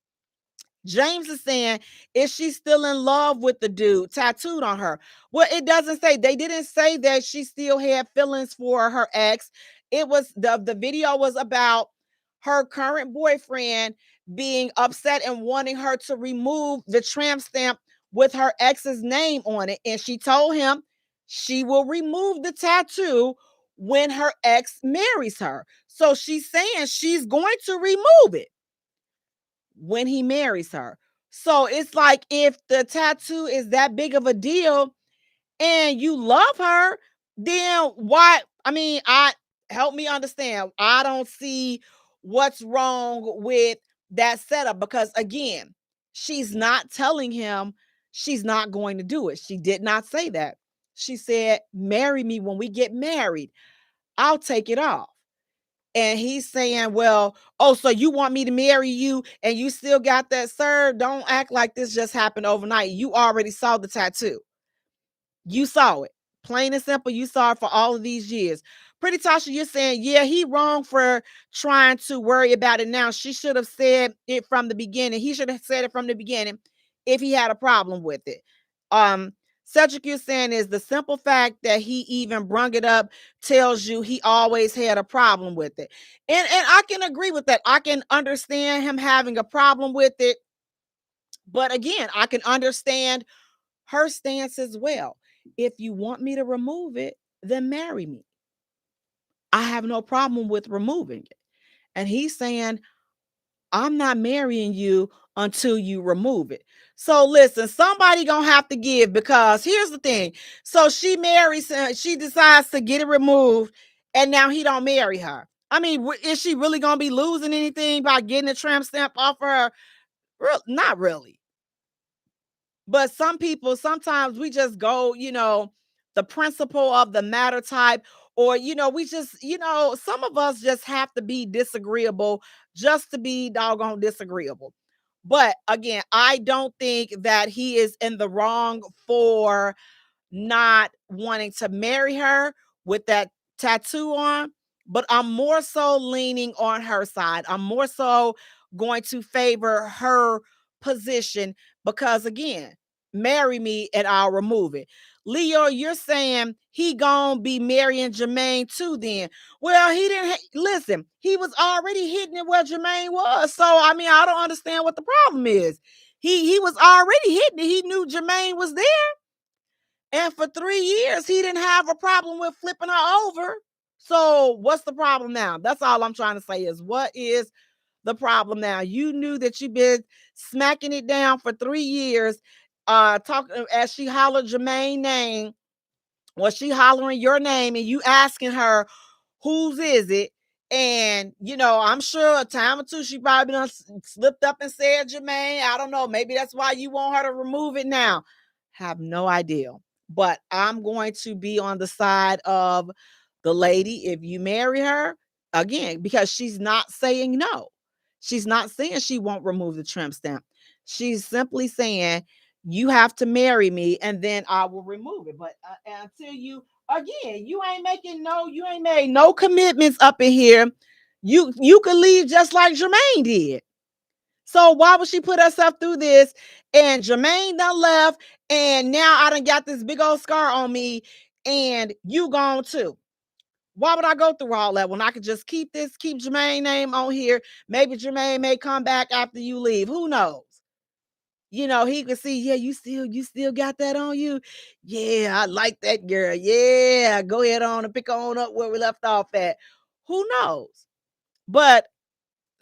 James is saying, is she still in love with the dude tattooed on her? Well, it doesn't say. They didn't say that she still had feelings for her ex. It was the video was about her current boyfriend being upset and wanting her to remove the tramp stamp with her ex's name on it. And she told him she will remove the tattoo when her ex marries her. So she's saying she's going to remove it when he marries her. So it's like if the tattoo is that big of a deal and you love her, then why? I mean, help me understand. I don't see what's wrong with that setup because again, she's not telling him she's not going to do it. She did not say that. She said, marry me when we get married. I'll take it off. And he's saying, well, oh, so you want me to marry you and you still got that, sir? Don't act like this just happened overnight. You already saw the tattoo. You saw it. Plain and simple, you saw it for all of these years. Pretty Tasha, you're saying, yeah, he wrong for trying to worry about it now. She should have said it from the beginning. He should have said it from the beginning if he had a problem with it. Cedric, you're saying is the simple fact that he even brung it up tells you he always had a problem with it. And I can agree with that. I can understand him having a problem with it. But again, I can understand her stance as well. If you want me to remove it, then marry me. I have no problem with removing it. And he's saying, I'm not marrying you until you remove it. So listen, somebody gonna have to give because here's the thing. So she marries him, she decides to get it removed, and now he don't marry her. I mean, is she really gonna be losing anything by getting a tramp stamp off her? Not really. But some people, sometimes we just go, the principle of the matter type, or, we just, some of us just have to be disagreeable just to be doggone disagreeable. But again, I don't think that he is in the wrong for not wanting to marry her with that tattoo on, but I'm more so leaning on her side. I'm more so going to favor her position because, again, marry me and I'll remove it. Leo, you're saying he gonna be marrying Jermaine too then. Well, he didn't listen, he was already hitting it where Jermaine was. So I mean, I don't understand what the problem is. He was already hitting it. He knew Jermaine was there. And for 3 years, he didn't have a problem with flipping her over. So what's the problem now? That's all I'm trying to say is, what is the problem now? You knew that you've been smacking it down for 3 years, talking as she hollered Jermaine's name. Was she hollering your name and you asking her, whose is it? And, I'm sure a time or two she probably done slipped up and said Jermaine. I don't know. Maybe that's why you want her to remove it now. Have no idea. But I'm going to be on the side of the lady. If you marry her, again, because she's not saying no. She's not saying she won't remove the tramp stamp. She's simply saying, you have to marry me and then I will remove it. But until you, again, you ain't made no commitments up in here. You could leave just like Jermaine did. So why would she put herself through this? And Jermaine done left, and now I done got this big old scar on me, and you gone too. Why would I go through all that when I could just keep Jermaine's name on here? Maybe Jermaine may come back after you leave. Who knows? He could see, yeah, you still got that on you. Yeah, I like that girl. Yeah, go ahead on and pick on up where we left off at. Who knows? But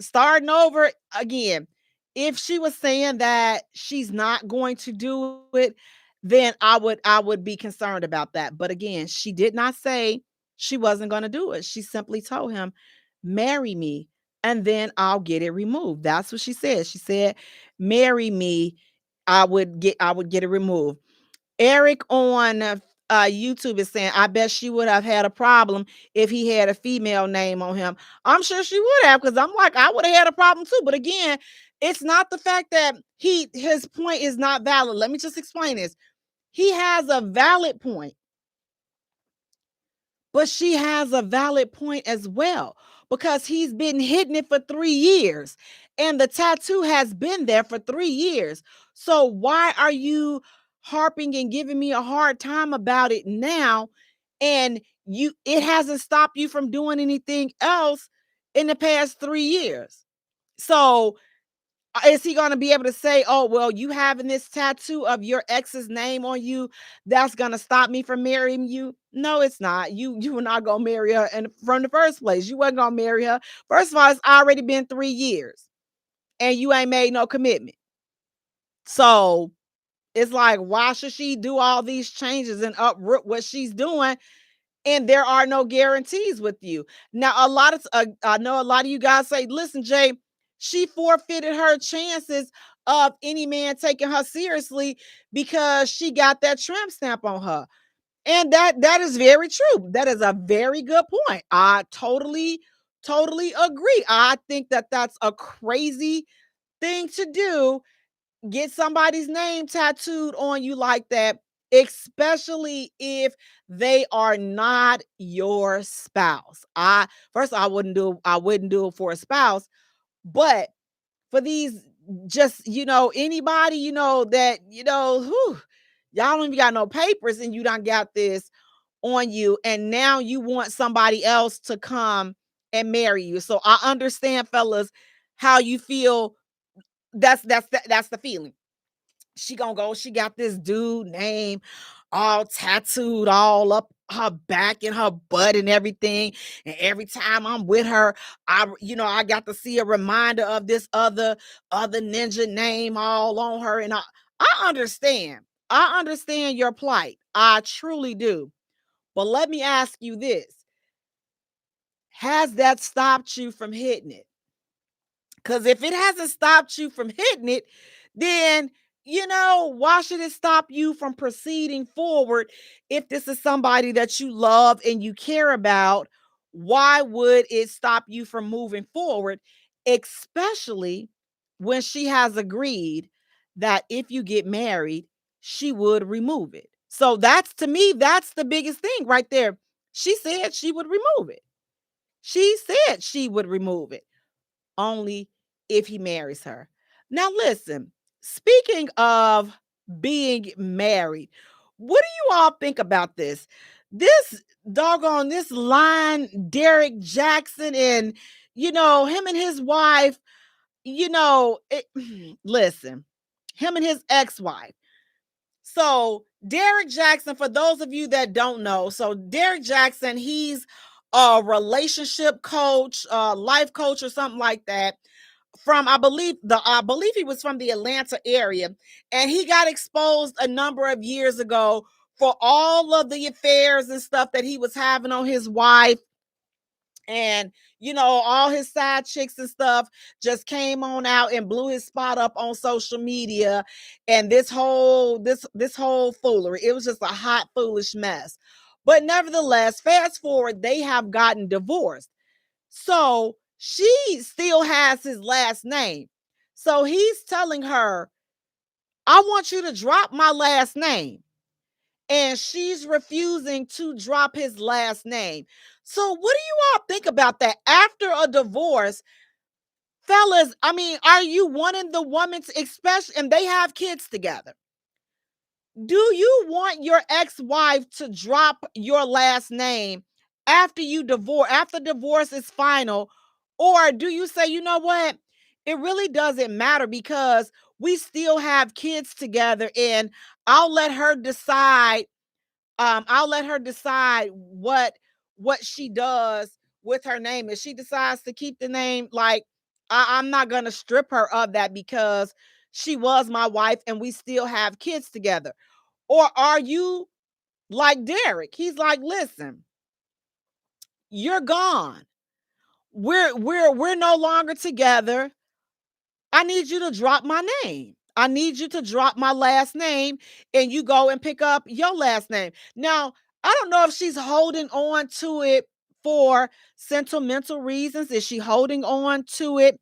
starting over again, if she was saying that she's not going to do it, then I would be concerned about that. But again, she did not say she wasn't going to do it. She simply told him, marry me and then I'll get it removed. That's what she said. She said, marry me, I would get it removed. Eric on YouTube is saying, I bet she would have had a problem if he had a female name on him. I'm sure she would have, because I'm like, I would have had a problem too. But again, it's not the fact that his point is not valid. Let me just explain this. He has a valid point, but she has a valid point as well, because he's been hitting it for 3 years and the tattoo has been there for 3 years. So why are you harping and giving me a hard time about it now? And it hasn't stopped you from doing anything else in the past 3 years. So is he going to be able to say, oh, well, you having this tattoo of your ex's name on you, that's going to stop me from marrying you? No, it's not. You were not going to marry her. And from the first place, you wasn't going to marry her. First of all, it's already been 3 years and you ain't made no commitment. So it's like, why should she do all these changes and uproot what she's doing? And there are no guarantees with you. Now, I know a lot of you guys say, listen, Jay, she forfeited her chances of any man taking her seriously because she got that tramp stamp on her. And that is very true. That is a very good point. I totally agree. I think that that's a crazy thing to do. Get somebody's name tattooed on you like that, especially if they are not your spouse. I wouldn't do it for a spouse, but for these, just, anybody, that, y'all don't even got no papers and you done got this on you, and now you want somebody else to come and marry you. So I understand, fellas, how you feel. That's the feeling. She gonna go, she got this dude name all tattooed all up her back and her butt and everything. And every time I'm with her, I got to see a reminder of this other ninja name all on her. And I understand. I understand your plight. I truly do. But let me ask you this. Has that stopped you from hitting it? Because if it hasn't stopped you from hitting it, then, why should it stop you from proceeding forward? If this is somebody that you love and you care about, why would it stop you from moving forward? Especially when she has agreed that if you get married, she would remove it. So that's, to me, that's the biggest thing right there. She said she would remove it. She said she would remove it only if he marries her. Now, listen, speaking of being married, what do you all think about this? This line, Derek Jackson, and, him and his wife, listen, him and his ex wife. So, Derek Jackson, for those of you that don't know, so Derek Jackson, he's a relationship coach, life coach, or something like that from I believe he was from the Atlanta area, and he got exposed a number of years ago for all of the affairs and stuff that he was having on his wife, and all his side chicks and stuff just came on out and blew his spot up on social media, and this whole foolery, it was just a hot foolish mess. But nevertheless, fast forward, they have gotten divorced. So she still has his last name. So he's telling her, I want you to drop my last name. And she's refusing to drop his last name. So what do you all think about that? After a divorce, fellas, I mean, are you wanting the woman to, especially, and they have kids together, do you want your ex-wife to drop your last name after divorce is final? Or do you say, you know what? It really doesn't matter because we still have kids together, and I'll let her decide. I'll let her decide what she does with her name. If she decides to keep the name, like, I'm not gonna strip her of that because she was my wife and we still have kids together. Or are you like Derek? He's like, listen, you're gone. We're no longer together. I need you to drop my name. I need you to drop my last name, and you go and pick up your last name. Now, I don't know if she's holding on to it for sentimental reasons. Is she holding on to it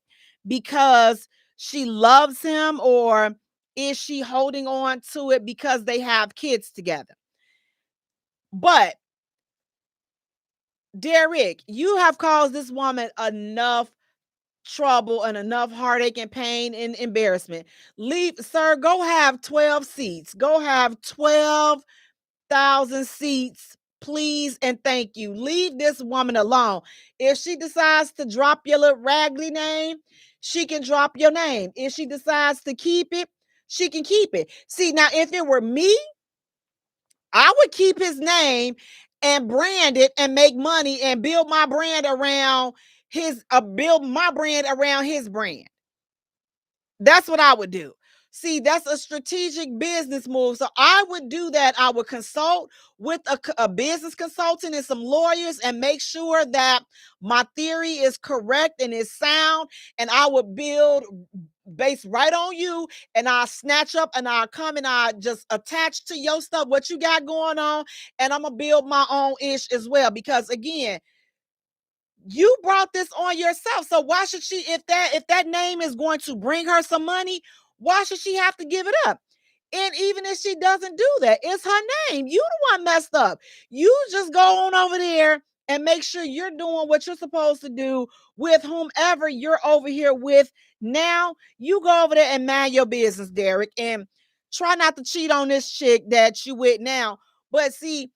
because she loves him, or is she holding on to it because they have kids together? But Derek, you have caused this woman enough trouble and enough heartache and pain and embarrassment. Leave, sir, go have 12 seats. Go have 12,000 seats, please, and thank you. Leave this woman alone. If she decides to drop your little raggedy name, she can drop your name. If she decides to keep it, she can keep it. See, now, if it were me, I would keep his name and brand it and make money and build my brand around his brand. That's what I would do. See, that's a strategic business move. So I would do that. I would consult with a business consultant and some lawyers and make sure that my theory is correct and is sound. And I would build based right on you, and I'll snatch up and I'll come and I just attach to your stuff, what you got going on. And I'm going to build my own ish as well. Because again, you brought this on yourself. So why should she, if that name is going to bring her some money, why should she have to give it up? And even if she doesn't do that, it's her name. You the one messed up. You just go on over there and make sure you're doing what you're supposed to do with whomever you're over here with. Now you go over there and mind your business, Derek, and try not to cheat on this chick that you with now. But see,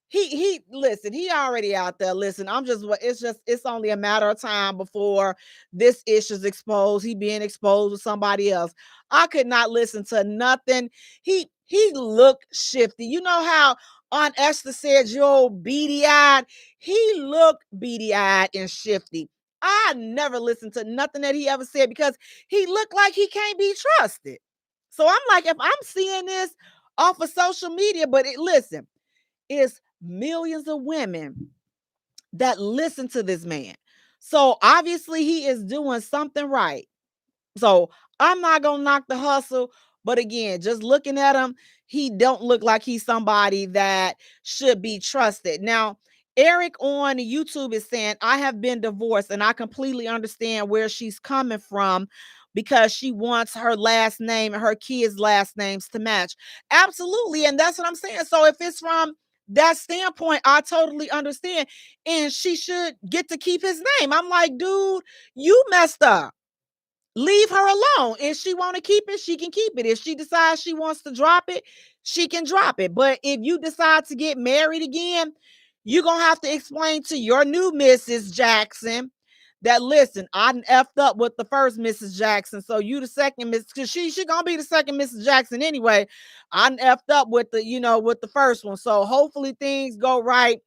he listen, he already out there. Listen, it's only a matter of time before this issue's exposed. He being exposed with somebody else. I could not listen to nothing. He looked shifty. You know how Aunt Esther said you're beady-eyed? He looked beady-eyed and shifty. I never listened to nothing that he ever said because he looked like he can't be trusted. So I'm like, if I'm seeing this off of social media, listen, it's millions of women that listen to this man. So obviously he is doing something right. So I'm not gonna knock the hustle, but again, just looking at him, he don't look like he's somebody that should be trusted. Now, Eric on YouTube is saying, I have been divorced and I completely understand where she's coming from because she wants her last name and her kids' last names to match. Absolutely. And that's what I'm saying. So if it's from that standpoint, I totally understand. And she should get to keep his name. I'm like, dude, you messed up. Leave her alone. If she want to keep it, she can keep it. If she decides she wants to drop it, she can drop it. But if you decide to get married again, you're going to have to explain to your new Mrs. Jackson that, listen, I effed up with the first Mrs. Jackson. So you the second Miss, because she going to be the second Mrs. Jackson anyway. I effed up with the, with the first one. So hopefully things go right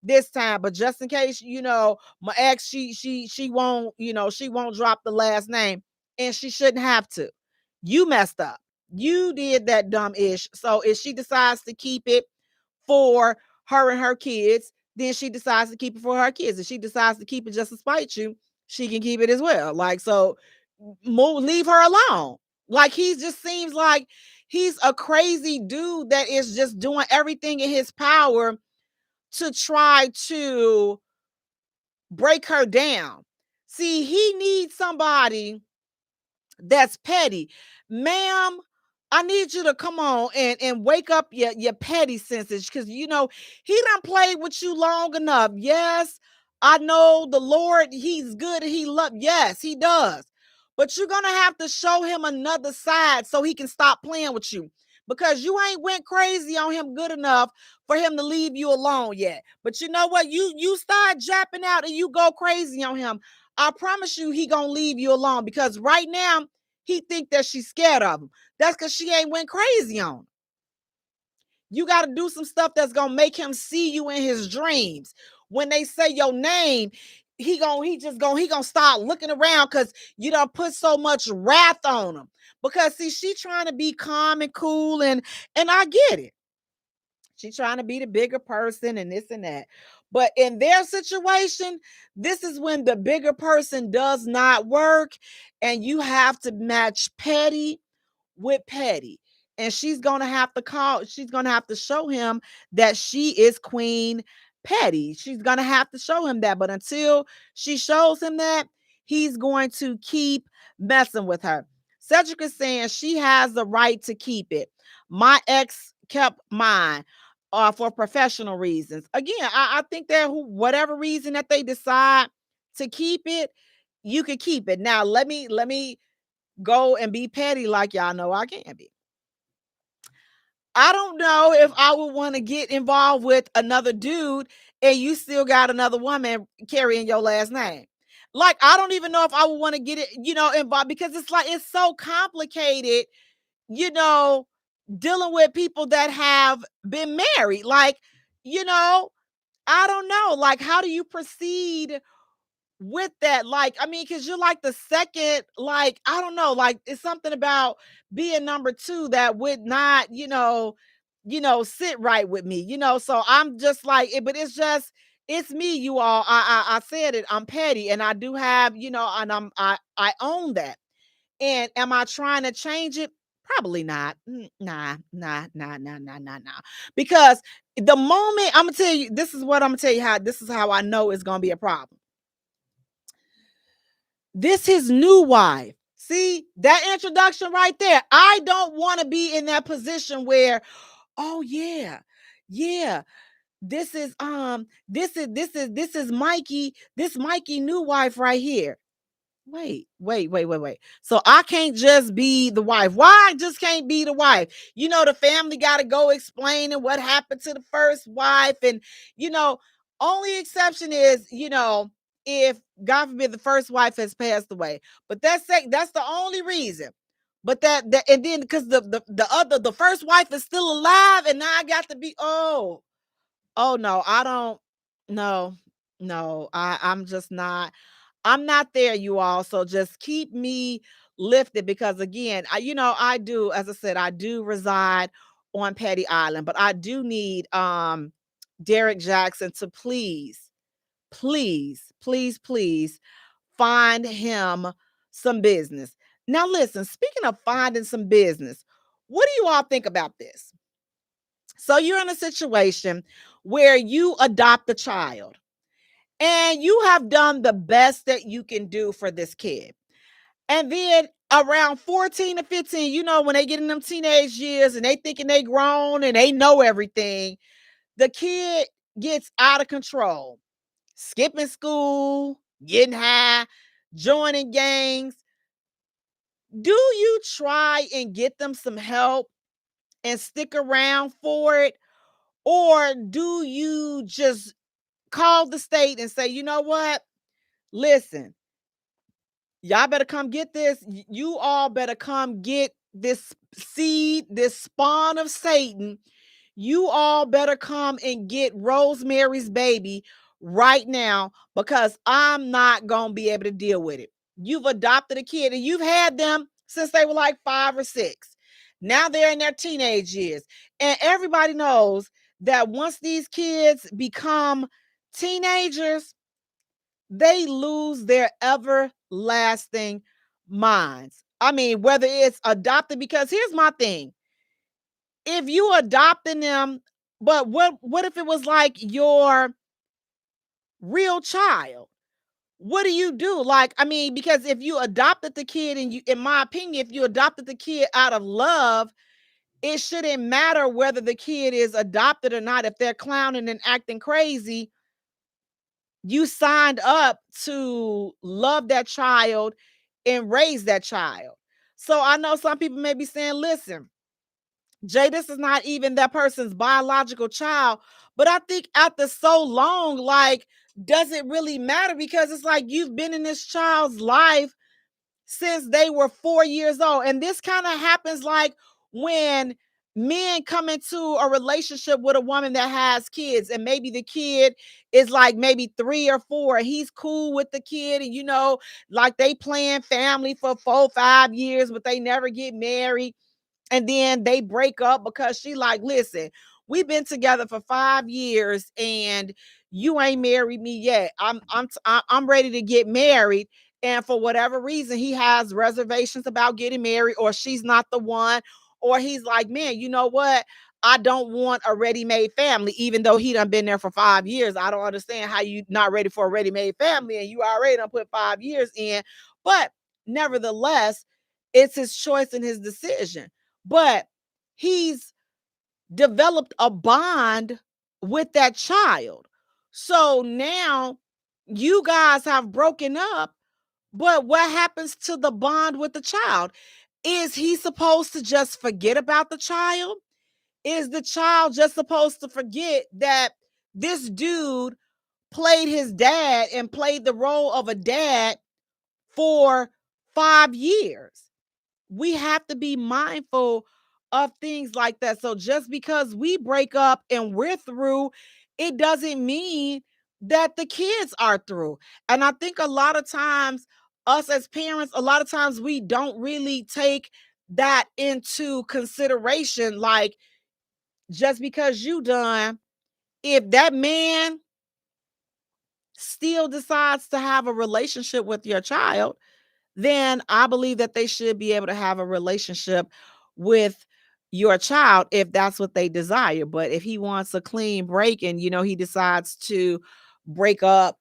this time. But just in case, my ex, she won't, she won't drop the last name, and she shouldn't have to. You messed up. You did that dumb ish. So if she decides to keep it for her and her kids, then she decides to keep it for her kids. If she decides to keep it just to spite you, she can keep it as well. Like, so leave her alone. Like, he just seems like he's a crazy dude that is just doing everything in his power to try to break her down. See, he needs somebody that's petty. Ma'am, I need you to come on and wake up your petty senses, because he done played with you long enough. Yes, I know the Lord, he's good and he love. Yes, he does. But you're gonna have to show him another side so he can stop playing with you, because you ain't went crazy on him good enough for him to leave you alone yet. But you know what? You start japping out and you go crazy on him. I promise you he gonna leave you alone, because right now he think that she's scared of him. That's because she ain't went crazy on him. You got to do some stuff that's gonna make him see you in his dreams. When they say your name, he gonna start looking around because you done put so much wrath on him. Because see, she trying to be calm and cool, and I get it. She's trying to be the bigger person and this and that. But in their situation, this is when the bigger person does not work, and you have to match petty with petty. And she's going to have to show him that she is Queen Petty. She's going to have to show him that. But until she shows him that, he's going to keep messing with her. Cedric is saying she has the right to keep it. My ex kept mine for professional reasons. Again, I think that whatever reason that they decide to keep it, you can keep it. Now, let me go and be petty like y'all know I can be. I don't know if I would want to get involved with another dude and you still got another woman carrying your last name. Like, I don't even know if I would want to get it, involved, because it's like, it's so complicated, dealing with people that have been married. Like, I don't know. Like, how do you proceed with that? Like, I mean, because you're like the second, like, I don't know, like, it's something about being number two that would not, sit right with me, so I'm just like it. But it's me, you all. I said it, I'm petty, and I do have, and I own that. And am I trying to change it? Probably not. Nah. Because the moment, I'm gonna tell you, this is what I'm gonna tell you, how this is how I know it's gonna be a problem. This his new wife. See that introduction right there. I don't want to be in that position where, oh yeah, this is Mikey, this Mikey new wife right here. Wait. So I can't just be the wife. Why I just can't be the wife? The family got to go explaining what happened to the first wife. And, only exception is, if God forbid the first wife has passed away. But that's the only reason. But that and then because the first wife is still alive, and now I got to be, oh no, I don't, no, I'm just not. I'm not there, you all. So just keep me lifted, because again, I do, as I said, I do reside on Petty Island, but I do need Derek Jackson to please please, please, please find him some business. Now, listen, speaking of finding some business, what do you all think about this? So, you're in a situation where you adopt a child and you have done the best that you can do for this kid. And then around 14 to 15, when they get in them teenage years and they thinking they grown and they know everything, the kid gets out of control, skipping school, getting high, joining gangs. Do you try and get them some help and stick around for it? Or do you just call the state and say, you know what? Listen, y'all better come get this. You all better come get this seed, this spawn of Satan. You all better come and get Rosemary's baby right now, because I'm not going to be able to deal with it. You've adopted a kid and you've had them since they were like 5 or 6. Now they're in their teenage years. And everybody knows that once these kids become teenagers, they lose their everlasting minds. I mean, whether it's adopted, because here's my thing. If you adopting them, but what if it was like your real child? What do you do? Like, I mean, because if you adopted the kid, and you, in my opinion, if you adopted the kid out of love, it shouldn't matter whether the kid is adopted or not. If they're clowning and acting crazy, you signed up to love that child and raise that child. So I know some people may be saying, listen, Jay, this is not even that person's biological child. But I think after so long, like, does it really matter? Because it's like you've been in this child's life since they were 4 years old. And this kind of happens like when men come into a relationship with a woman that has kids, and maybe the kid is like maybe 3 or 4. He's cool with the kid, and like they plan family for 4, 5 years, but they never get married. And then they break up because she like, listen, we've been together for 5 years and you ain't married me yet. I'm ready to get married. And for whatever reason, he has reservations about getting married, or she's not the one, or he's like, man, you know what? I don't want a ready-made family, even though he done been there for 5 years. I don't understand how you not ready for a ready-made family and you already done put 5 years in. But nevertheless, it's his choice and his decision. But he's developed a bond with that child. So now you guys have broken up, but what happens to the bond with the child? Is he supposed to just forget about the child? Is the child just supposed to forget that this dude played his dad and played the role of a dad for 5 years? We have to be mindful of things like that. So just because we break up and we're through, it doesn't mean that the kids are through. And I think a lot of times, us as parents, a lot of times we don't really take that into consideration. Like, just because you done, if that man still decides to have a relationship with your child, then I believe that they should be able to have a relationship with your child if that's what they desire. But if he wants a clean break and he decides to break up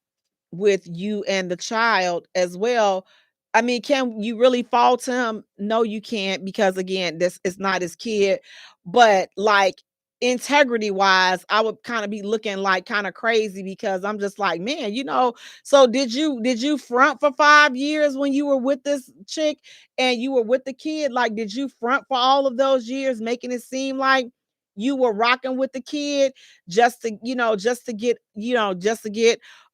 with you and the child as well, I mean, can you really fault him? No, you can't, because again, this is not his kid. But like, integrity wise, I would kind of be looking like kind of crazy, because I'm just like, man, so did you front for 5 years when you were with this chick and you were with the kid? Like, did you front for all of those years, making it seem like you were rocking with the kid just to get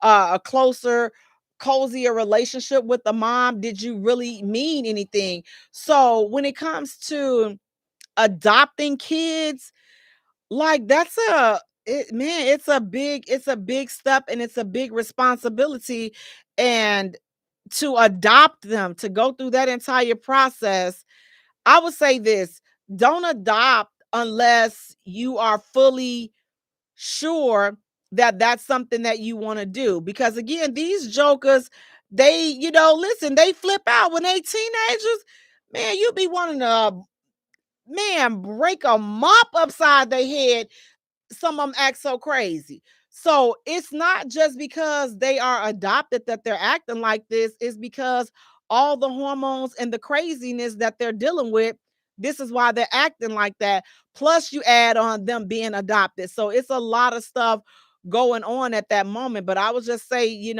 a closer, cozier relationship with the mom? Did you really mean anything? So when it comes to adopting kids, like, it's a big step, and it's a big responsibility. And to adopt them, to go through that entire process, I would say this: don't adopt unless you are fully sure that that's something that you want to do. Because again, these jokers, they, listen, they flip out when they teenagers. Man, you be wanting to, man, break a mop upside their head. Some of them act so crazy. So it's not just because they are adopted that they're acting like this. It's because all the hormones and the craziness that they're dealing with, this is why they're acting like that. Plus you add on them being adopted. So it's a lot of stuff going on at that moment. But I would just say,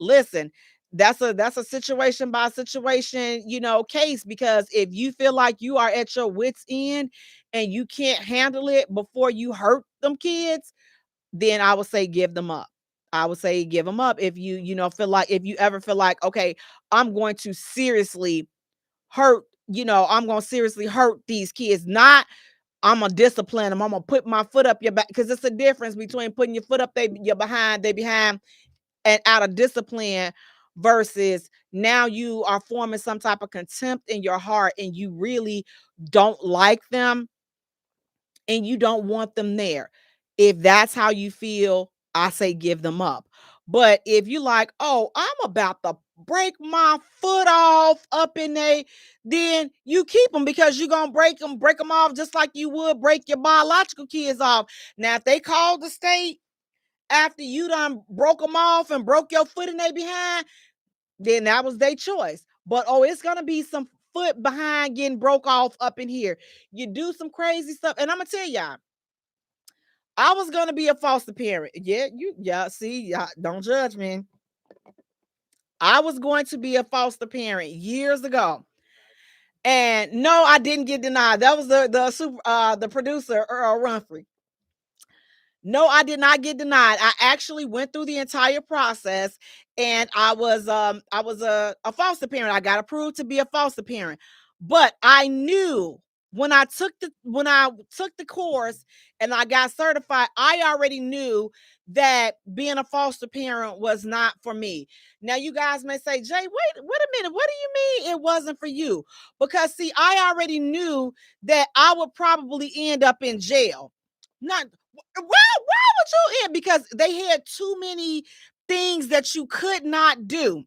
listen, that's a situation by situation, case. Because if you feel like you are at your wits end and you can't handle it before you hurt them kids, then I would say give them up. I would say give them up. If feel like, if you ever feel like, okay, I'm going to seriously hurt, I'm going to seriously hurt these kids. Not I'm gonna discipline them. I'm gonna put my foot up your back, because it's a difference between putting your foot up your behind, they behind, and out of discipline, versus now you are forming some type of contempt in your heart and you really don't like them and you don't want them there. If that's how you feel, I say give them up. But if you like, oh, I'm about to break my foot off up in there, then you keep them, because you're going to break them off just like you would break your biological kids off. Now, if they call the state after you done broke them off and broke your foot in their behind, then that was their choice. But, oh, it's going to be some foot behind getting broke off up in here. You do some crazy stuff. And I'm going to tell y'all, I was going to be a foster parent. See, don't judge me. I was going to be a foster parent years ago. And no, I didn't get denied. That was the producer, Earl Runfrey. No, I did not get denied. I actually went through the entire process, and I was a foster parent. I got approved to be a foster parent. But I knew when I took the course and I got certified, I already knew that being a foster parent was not for me. Now you guys may say, "Jay, wait a minute. What do you mean it wasn't for you?" Because see, I already knew that I would probably end up in jail. Not why would you end? Because they had too many things that you could not do.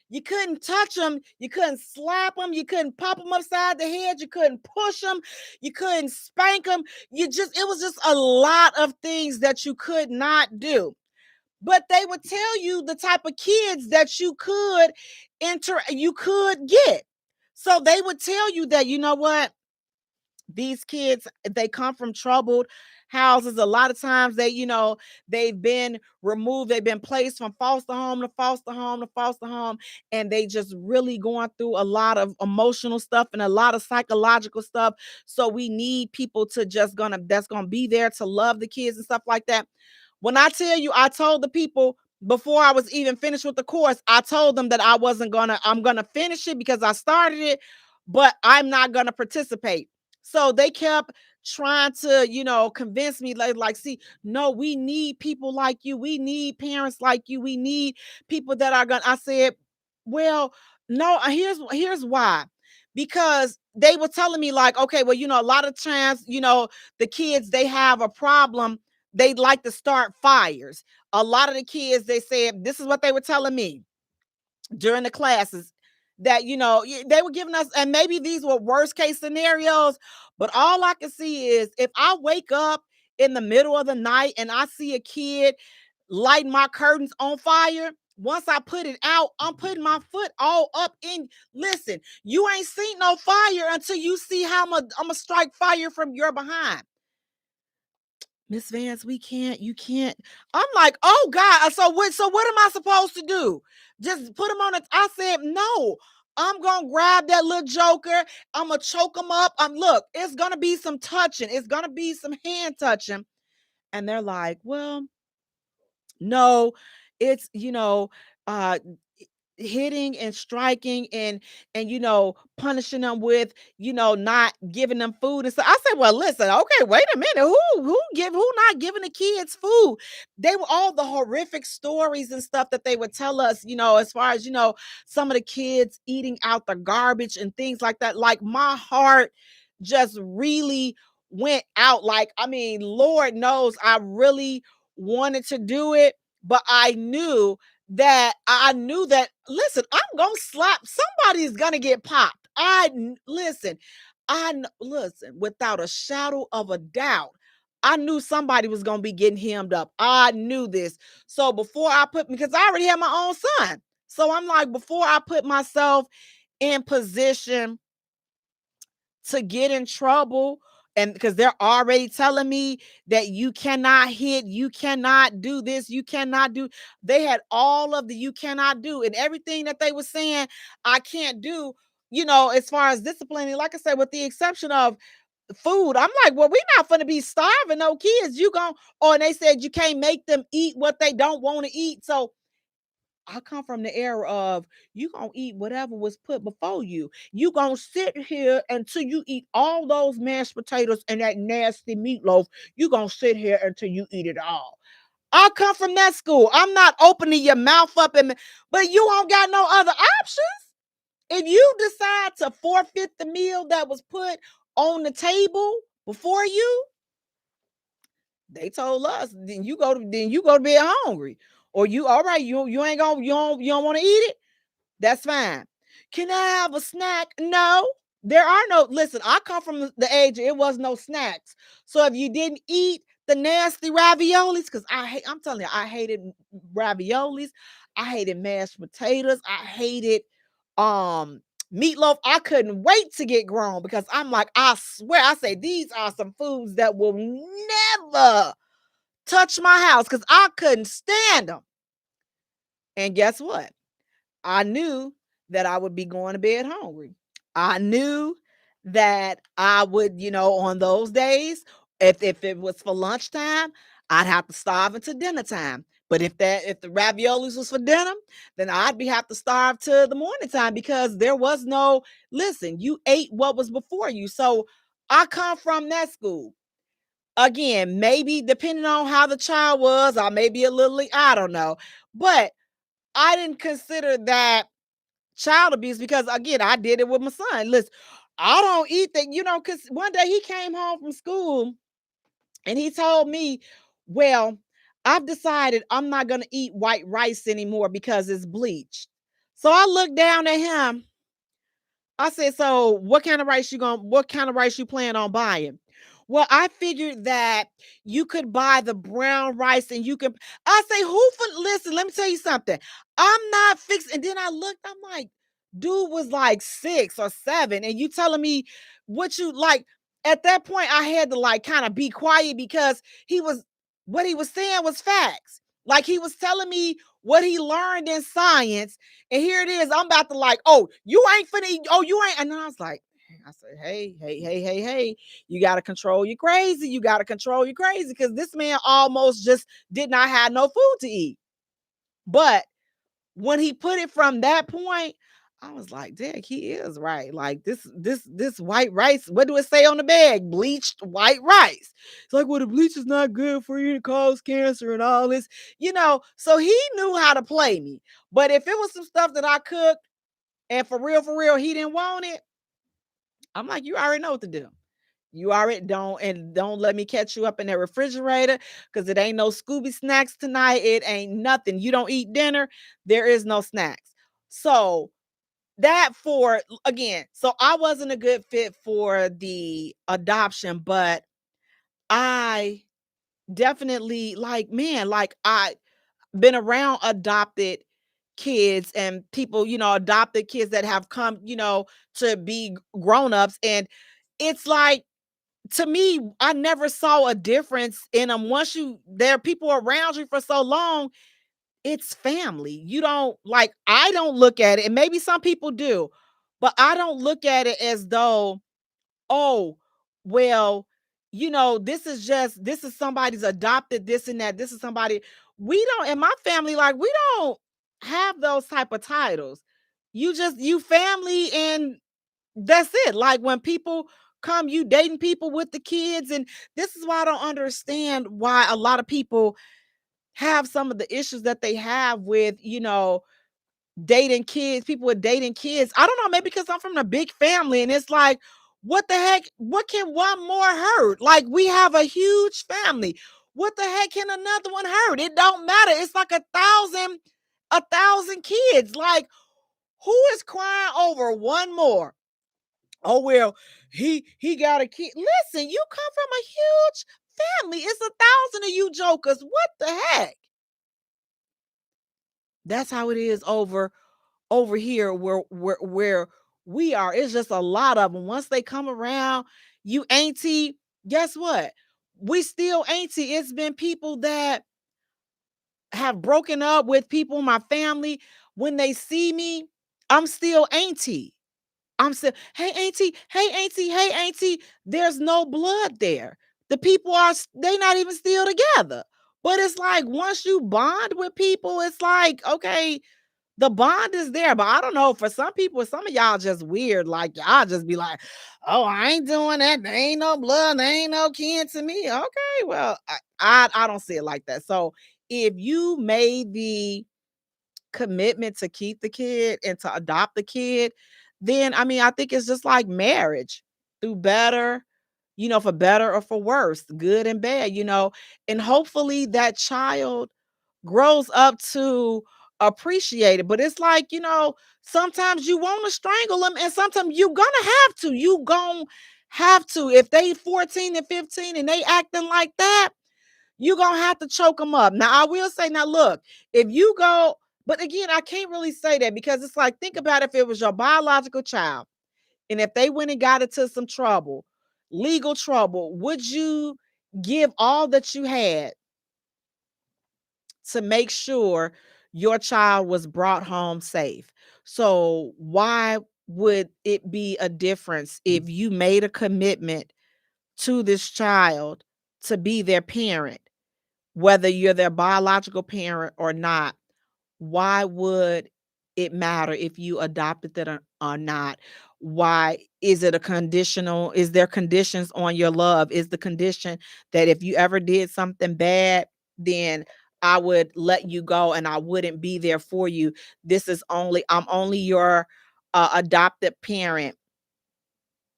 You couldn't touch them. You couldn't slap them. You couldn't pop them upside the head. You couldn't push them. You couldn't spank them. It was just a lot of things that you could not do. But they would tell you the type of kids that you could get. So they would tell you that, you know what? These kids, they come from troubled houses. A lot of times they've been removed, they've been placed from foster home to foster home to foster home, and they just really going through a lot of emotional stuff and a lot of psychological stuff. So we need people to that's gonna be there to love the kids and stuff like that. When I tell you, I told the people before I was even finished with the course, I told them that I'm gonna finish it because I started it, but I'm not gonna participate. So they kept trying to, convince me, see, no, we need people like you. We need parents like you. We need people that are I said, well, no, here's why. Because they were telling me like, okay, well, a lot of times, the kids, they have a problem. They like to start fires. A lot of the kids, they said, this is what they were telling me during the classes, that they were giving us, and maybe these were worst case scenarios, but all I can see is if I wake up in the middle of the night and I see a kid lighting my curtains on fire, once I put it out, I'm putting my foot all up in. Listen, you ain't seen no fire until you see how I'm gonna strike fire from your behind. Miss Vance, you can't. I'm like, oh God. So what am I supposed to do? Just put him on it. I said, no, I'm gonna grab that little joker. I'm gonna choke him up. Look, it's gonna be some touching. It's gonna be some hand touching. And they're like, well, no, it's uh hitting and striking and punishing them with not giving them food and so I said, well, listen, okay, wait a minute, who not giving the kids food? They were all the horrific stories and stuff that they would tell us, as far as some of the kids eating out the garbage and things like that. Like my heart just really went out. Like, I mean, Lord knows I really wanted to do it, but I knew that, listen, I'm gonna slap, somebody's gonna get popped. Listen, listen, without a shadow of a doubt, I knew somebody was gonna be getting hemmed up. I knew this. So before because I already had my own son. So I'm like, before I put myself in position to get in trouble, and because they're already telling me that you cannot hit, you cannot do this, you cannot do, they had all of the you cannot do, and everything that they were saying I can't do, as far as disciplining, like I said, with the exception of food. I'm like, well, we're not going to be starving no kids. And they said you can't make them eat what they don't want to eat. So I come from the era of you gonna eat whatever was put before you. You gonna sit here until you eat all those mashed potatoes and that nasty meatloaf. You gonna sit here until you eat it all. I come from that school. I'm not opening your mouth up, but you don't got no other options. If you decide to forfeit the meal that was put on the table before you, they told us, then you go to bed hungry. Or you all right, you ain't gonna you don't want to eat it. That's fine. Can I have a snack? No, there are no. Listen, I come from the age it was no snacks. So if you didn't eat the nasty raviolis, because I'm telling you, I hated raviolis. I hated mashed potatoes. I hated meatloaf. I couldn't wait to get grown because I'm like, I swear, I say these are some foods that will never touch my house because I couldn't stand them. And guess what? I knew that I would be going to bed hungry. I knew that I would, on those days, if it was for lunchtime, I'd have to starve until dinner time. But if the raviolis was for dinner, then I'd have to starve to the morning time because there was no, listen, you ate what was before you. So I come from that school. Again, maybe depending on how the child was, or maybe a little, I don't know. But I didn't consider that child abuse because, again, I did it with my son. Listen, I don't eat that, because one day he came home from school and he told me, well, I've decided I'm not going to eat white rice anymore because it's bleached. So I looked down at him. I said, so what kind of rice you plan on buying? Well, I figured that you could buy the brown rice and I say, listen, let me tell you something. I'm not fixing. And then I looked, I'm like, dude was like 6 or 7. And you telling me what you like. At that point, I had to like kind of be quiet because what he was saying was facts. Like he was telling me what he learned in science. And here it is. I'm about to like, oh, you ain't finna, oh, you ain't. And I was like, I said, hey, you got to control your crazy. You got to control your crazy because this man almost just did not have no food to eat. But when he put it from that point, I was like, Dick, he is right. Like this white rice, what do it say on the bag? Bleached white rice. It's like, well, the bleach is not good for you to cause cancer and all this, So he knew how to play me. But if it was some stuff that I cooked and for real, he didn't want it, I'm like, you already know what to do. You already don't let me catch you up in that refrigerator because it ain't no Scooby snacks tonight. It ain't nothing. You don't eat dinner. There is no snacks. So so I wasn't a good fit for the adoption, but I definitely I been around adopted kids and people, adopted kids that have come, to be grown-ups. And it's like, to me, I never saw a difference in them. There are people around you for so long, it's family. You don't like, I don't look at it, and maybe some people do, but I don't look at it as though, oh, well, this is somebody's adopted this and that. This is somebody, we don't, in my family, like, we don't have those type of titles. You family, and that's it. Like when people come, you dating people with the kids. And this is why I don't understand why a lot of people have some of the issues that they have with, dating kids, people with dating kids. I don't know, maybe because I'm from a big family and it's like, What the heck? What can one more hurt? Like, we have a huge family. What the heck can another one hurt? It don't matter. It's like a thousand kids. Like, who is crying over one more? Oh, well, he got a kid. Listen, you come from a huge family. It's 1,000 of you jokers. What the heck? That's how it is over here where we are. It's just a lot of them. Once they come around, you auntie, guess what? We still auntie. It's been people that have broken up with people in my family. When they see me, I'm still auntie. I'm still, hey auntie, hey auntie, hey auntie. There's no blood there. The people they not even still together. But it's like once you bond with people, it's like, okay, the bond is there. But I don't know, for some people, some of y'all just weird. Like, y'all just be like, oh, I ain't doing that. There ain't no blood. There ain't no kin to me. Okay, well, I don't see it like that. So if you made the commitment to keep the kid and to adopt the kid, then I mean, I think it's just like marriage, through better, for better or for worse, good and bad, and hopefully that child grows up to appreciate it. But it's like, sometimes you want to strangle them, and sometimes you gonna have to. You gonna have to. If they 14 and 15 and they acting like that, you gonna have to choke them up. Now, I will say, now look, if you go, but again, I can't really say that, because it's like, think about if it was your biological child, and if they went and got into some trouble, legal trouble, would you give all that you had to make sure your child was brought home safe? So why would it be a difference if you made a commitment to this child to be their parent, whether you're their biological parent or not? Why would it matter if you adopted them or not? Why is it a conditional? Is there conditions on your love? Is the condition that if you ever did something bad, then I would let you go and I wouldn't be there for you? I'm only your adopted parent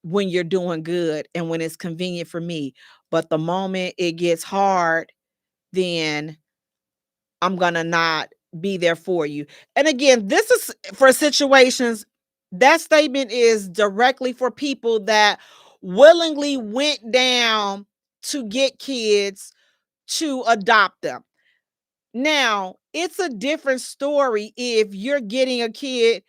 when you're doing good and when it's convenient for me. But the moment it gets hard, then I'm gonna not be there for you. And again, this is for situations, that statement is directly for people that willingly went down to get kids to adopt them. Now, it's a different story if you're getting a kid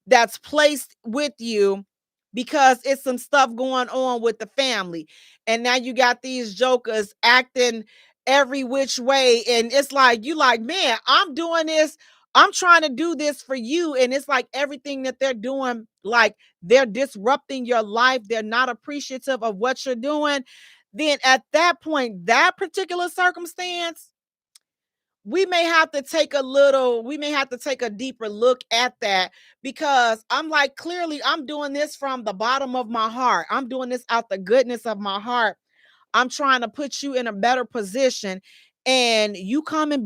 that's placed with you because it's some stuff going on with the family. And now you got these jokers acting every which way. And it's like, you like, man, I'm doing this. I'm trying to do this for you. And it's like everything that they're doing, like they're disrupting your life. They're not appreciative of what you're doing. Then at that point, that particular circumstance, we may have to take a deeper look at that, because I'm like, clearly I'm doing this from the bottom of my heart. I'm doing this out the goodness of my heart. I'm trying to put you in a better position, and you come and you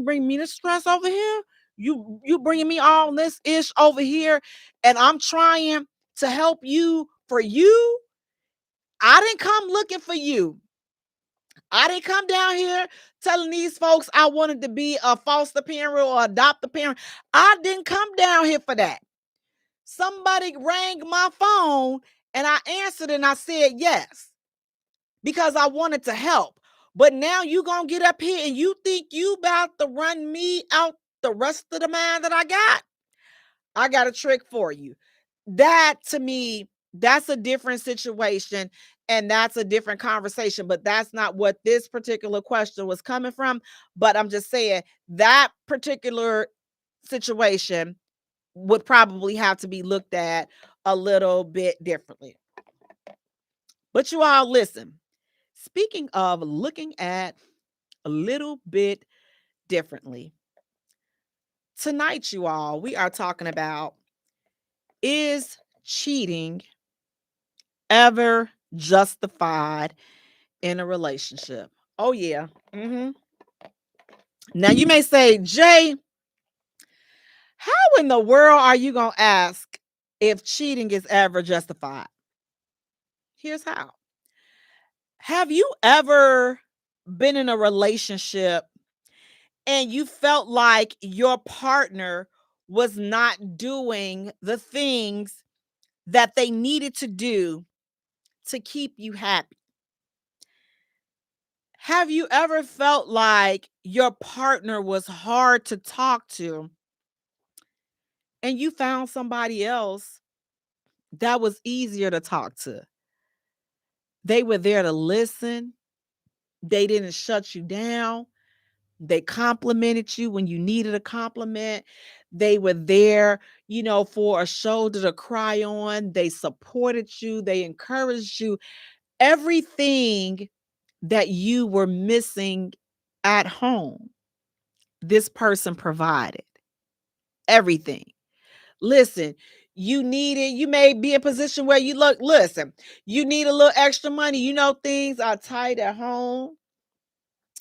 bring me this stress over here. You bringing me all this ish over here, and I'm trying to help you for you. I didn't come looking for you. I didn't come down here telling these folks I wanted to be a foster parent or adopt a parent. I didn't come down here for that. Somebody rang my phone and I answered and I said yes, because I wanted to help. But now you gonna get up here and you think you about to run me out the rest of the mind that I got? I got a trick for you. That, to me, that's a different situation and that's a different conversation, but that's not what this particular question was coming from. But I'm just saying that particular situation would probably have to be looked at a little bit differently. But you all, listen, speaking of looking at a little bit differently, tonight, you all, we are talking about, is cheating ever justified in a relationship? Oh, yeah. Now, you may say, Jay, how in the world are you going to ask if cheating is ever justified? Here's how. Have you ever been in a relationship and you felt like your partner was not doing the things that they needed to do to keep you happy? Have you ever felt like your partner was hard to talk to and you found somebody else that was easier to talk to? They were there to listen, they didn't shut you down. They complimented you when you needed a compliment. They were there, for a shoulder to cry on. They supported you. They encouraged you. Everything that you were missing at home, this person provided. Everything. Listen, you may be in a position where listen, you need a little extra money. Things are tight at home.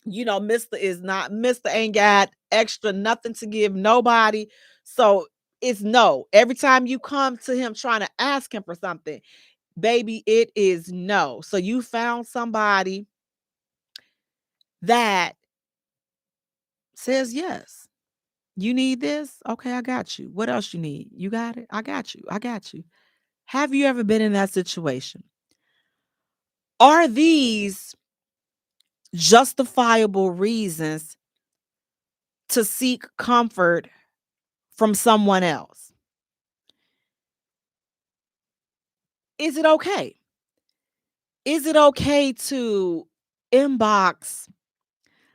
Mr. ain't got extra nothing to give nobody. So it's no. Every time you come to him trying to ask him for something, baby, it is no. So you found somebody that says yes. You need this? Okay, I got you. What else you need? You got it? I got you. I got you. Have you ever been in that situation? Are these justifiable reasons to seek comfort from someone else? Is it okay? Is it okay to inbox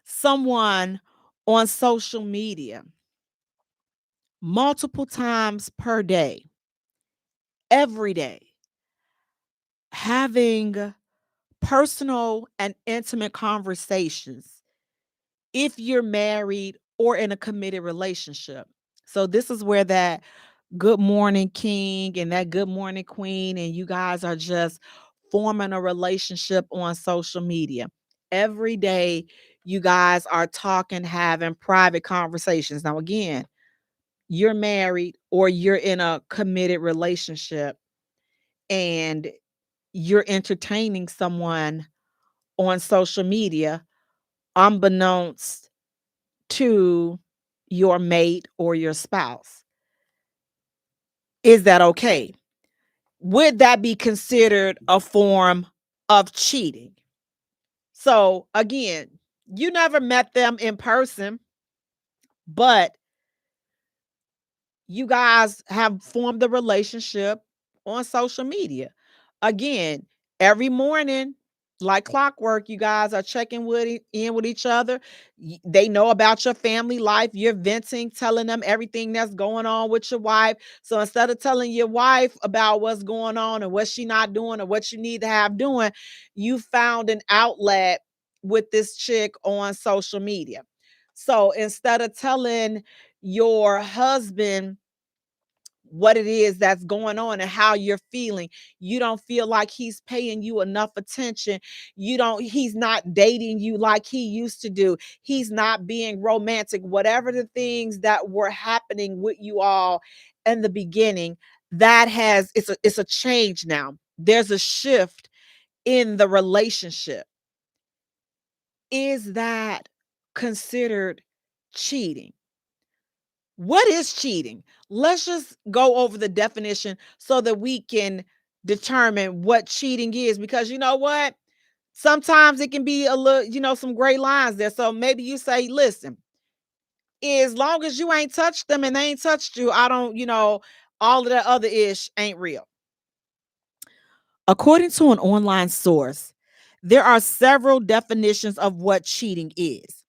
someone on social media multiple times per day, every day, having personal and intimate conversations if you're married or in a committed relationship? So this is where that good morning king and that good morning queen and you guys are just forming a relationship on social media. Every day you guys are talking, having private conversations. Now again, you're married or you're in a committed relationship and you're entertaining someone on social media unbeknownst to your mate or your spouse. Is that okay? Would that be considered a form of cheating? So again, you never met them in person, but you guys have formed a relationship on social media. Again, every morning, like clockwork, you guys are checking in with each other. They know about your family life. You're venting, telling them everything that's going on with your wife. So instead of telling your wife about what's going on and what she not doing or what you need to have doing, you found an outlet with this chick on social media. So instead of telling your husband what it is that's going on and how you're feeling, you don't feel like he's paying you enough attention. He's not dating you like he used to do. He's not being romantic. Whatever the things that were happening with you all in the beginning, it's a change now. There's a shift in the relationship. Is that considered cheating? What is cheating? Let's just go over the definition so that we can determine what cheating is, because you know what? Sometimes it can be a little, some gray lines there. So maybe you say, listen, as long as you ain't touched them and they ain't touched you, I don't, all of that other ish ain't real. According to an online source, there are several definitions of what cheating is.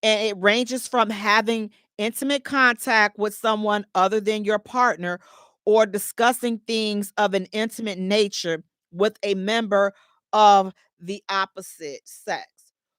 And it ranges from having intimate contact with someone other than your partner or discussing things of an intimate nature with a member of the opposite sex.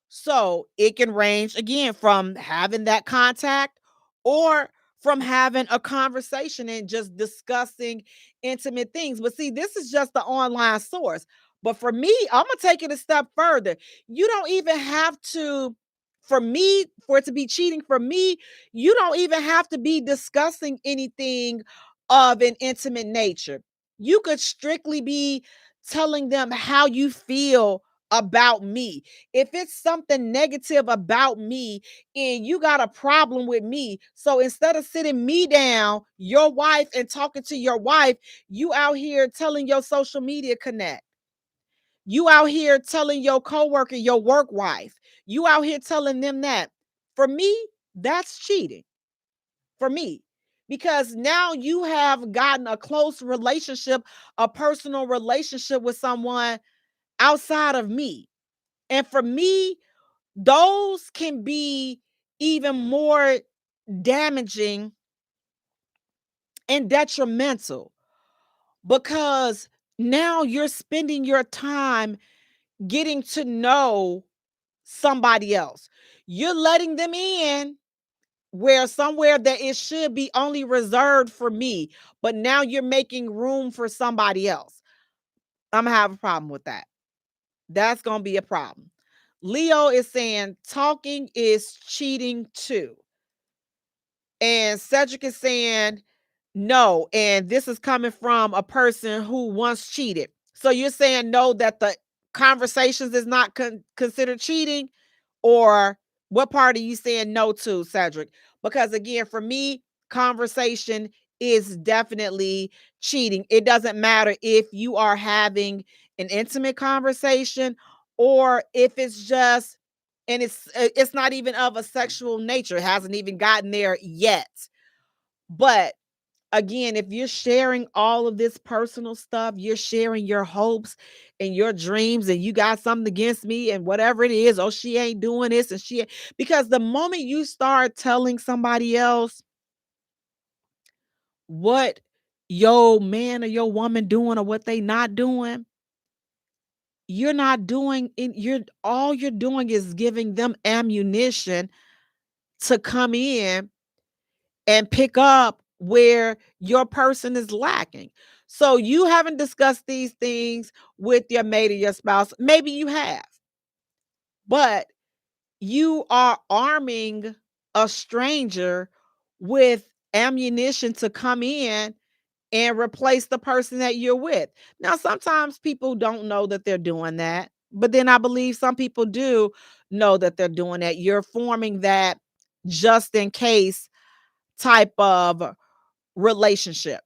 So it can range again from having that contact or from having a conversation and just discussing intimate things. But see, this is just the online source. But for me, I'm going to take it a step further. You don't even have to, for it to be cheating, for me, you don't even have to be discussing anything of an intimate nature. You could strictly be telling them how you feel about me. If it's something negative about me and you got a problem with me, so instead of sitting me down, your wife, and talking to your wife, you out here telling your social media connect. You out here telling your coworker, your work wife. You out here telling them that. For me, that's cheating. For me, because now you have gotten a close relationship, a personal relationship with someone outside of me. And for me, those can be even more damaging and detrimental, because now you're spending your time getting to know somebody else. You're letting them in where somewhere that it should be only reserved for me, but now you're making room for somebody else. I'm gonna have a problem with that. That's gonna be a problem. Leo is saying talking is cheating too. And Cedric is saying no. And this is coming from a person who once cheated. So you're saying no, that the conversations is not considered cheating? Or what part are you saying no to, Cedric? Because again, for me, conversation is definitely cheating. It doesn't matter if you are having an intimate conversation or if it's just, and it's not even of a sexual nature. It hasn't even gotten there yet. But again, if you're sharing all of this personal stuff, you're sharing your hopes and your dreams, and you got something against me and whatever it is, oh, she ain't doing this and because the moment you start telling somebody else what your man or your woman doing or what they not doing, you're not doing it. All you're doing is giving them ammunition to come in and pick up where your person is lacking. So you haven't discussed these things with your mate or your spouse. Maybe you have, but you are arming a stranger with ammunition to come in and replace the person that you're with. Now, sometimes people don't know that they're doing that, but then I believe some people do know that they're doing that. You're forming that just in case type of relationship.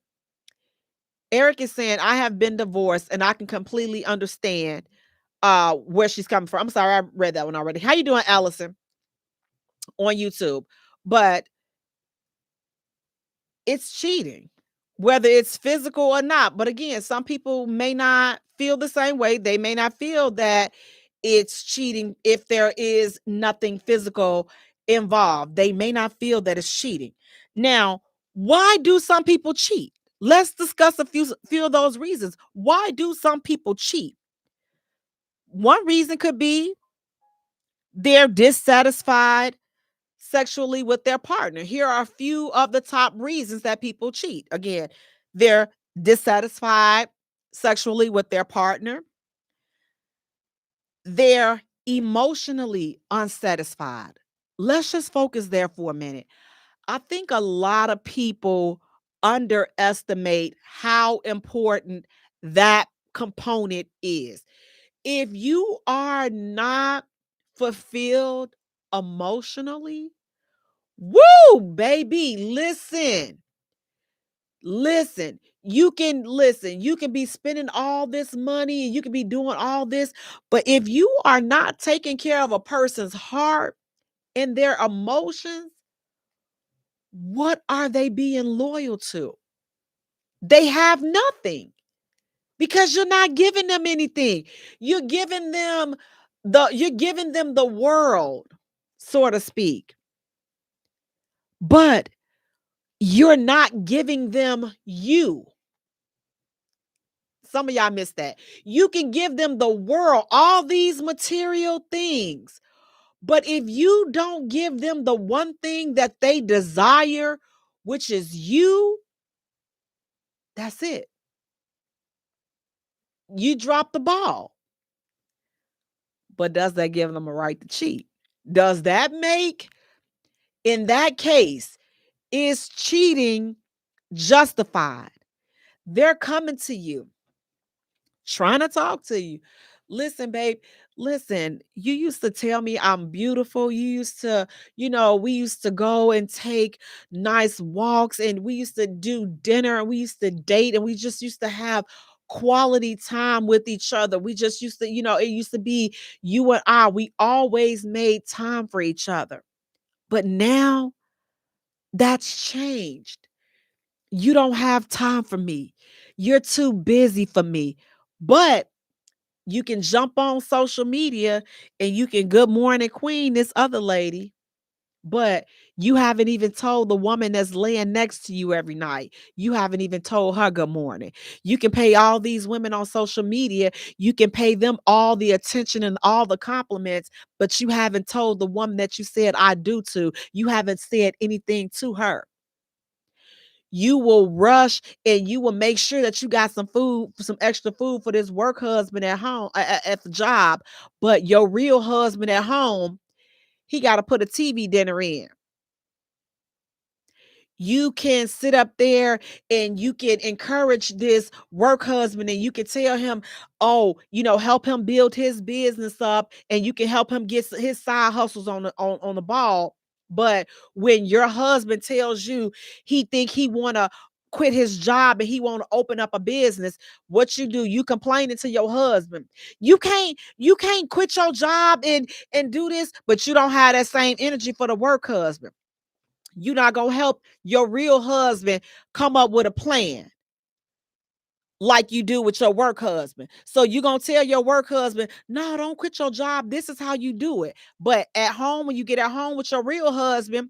Eric is saying, I have been divorced and I can completely understand where she's coming from. I'm sorry, I read that one already. How you doing, Allison, on YouTube? But it's cheating, whether it's physical or not. But again, some people may not feel the same way. They may not feel that it's cheating if there is nothing physical involved. They may not feel that it's cheating. Now, why do some people cheat? Let's discuss a few of those reasons. Why do some people cheat? One reason could be they're dissatisfied sexually with their partner. Here are a few of the top reasons that people cheat. Again, they're dissatisfied sexually with their partner. They're emotionally unsatisfied. Let's just focus there for a minute. I think a lot of people underestimate how important that component is. If you are not fulfilled emotionally, woo, baby, you can be spending all this money and you can be doing all this, but if you are not taking care of a person's heart and their emotions, what are they being loyal to? They have nothing, because you're not giving them anything. You're giving them the world, so to speak, but you're not giving them you. Some of y'all missed that. You can give them the world, all these material things, but if you don't give them the one thing that they desire, which is you, that's it. You drop the ball. But does that give them a right to cheat? Does that make, in that case, is cheating justified? They're coming to you. trying to talk to you. Listen, babe, listen, you used to tell me I'm beautiful. You used to, we used to go and take nice walks and we used to do dinner and we used to date and we just used to have quality time with each other. We just used to, it used to be you and I. We always made time for each other. But now that's changed. You don't have time for me. You're too busy for me. But you can jump on social media and you can good morning queen this other lady, but you haven't even told the woman that's laying next to you every night. You haven't even told her good morning. You can pay all these women on social media, you can pay them all the attention and all the compliments, but you haven't told the woman that you said I do to. You haven't said anything to her. You will rush and you will make sure that you got some food, some extra food for this work husband at home, at the job, but your real husband at home, he got to put a TV dinner in. You can sit up there and you can encourage this work husband and you can tell him, oh, help him build his business up and you can help him get his side hustles on the ball. But when your husband tells you he think he want to quit his job and he want to open up a business, what you do, you complaining to your husband. You can't quit your job and do this, but you don't have that same energy for the work husband. You're not going to help your real husband come up with a plan like you do with your work husband. So you're going to tell your work husband, no, don't quit your job. This is how you do it. But at home, when you get at home with your real husband,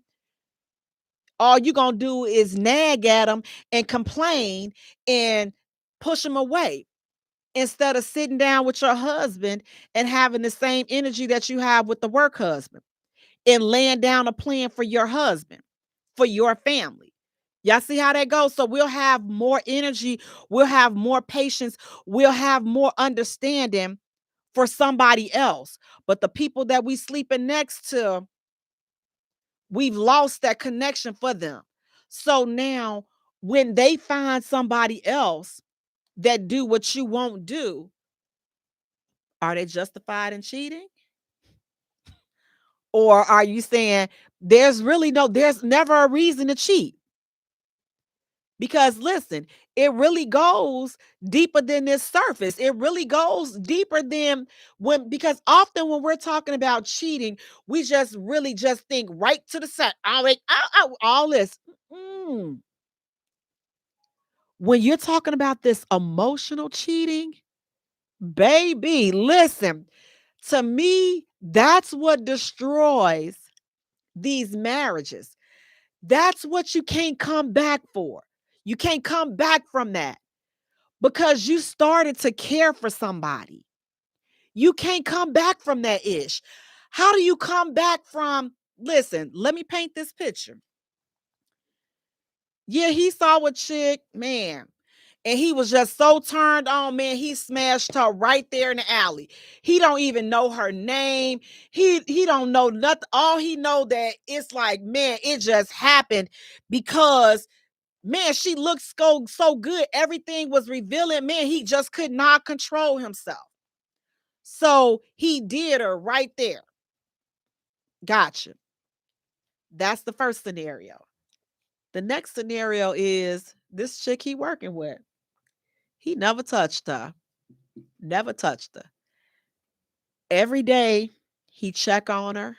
all you're going to do is nag at him and complain and push him away instead of sitting down with your husband and having the same energy that you have with the work husband and laying down a plan for your husband, for your family. Y'all see how that goes? So we'll have more energy, we'll have more patience, we'll have more understanding for somebody else. But the people that we sleeping next to, we've lost that connection for them. So now when they find somebody else that do what you won't do, are they justified in cheating? Or are you saying there's never a reason to cheat? Because listen, it really goes deeper than this surface. It really goes deeper than because often when we're talking about cheating, we just really just think right to the side. All this. Mm. When you're talking about this emotional cheating, baby, listen, to me, that's what destroys these marriages. That's what you can't come back for. You can't come back from that because you started to care for somebody. You can't come back from that ish. How do you come back from? Listen, let me paint this picture. Yeah, he saw a chick, man, and he was just so turned on, man. He smashed her right there in the alley. He don't even know her name. He don't know nothing. All he know that it's like, man, it just happened because man, she looked so good. Everything was revealing. Man, he just could not control himself. So he did her right there. Gotcha. That's the first scenario. The next scenario is this chick he working with. He never touched her. Never touched her. Every day he check on her,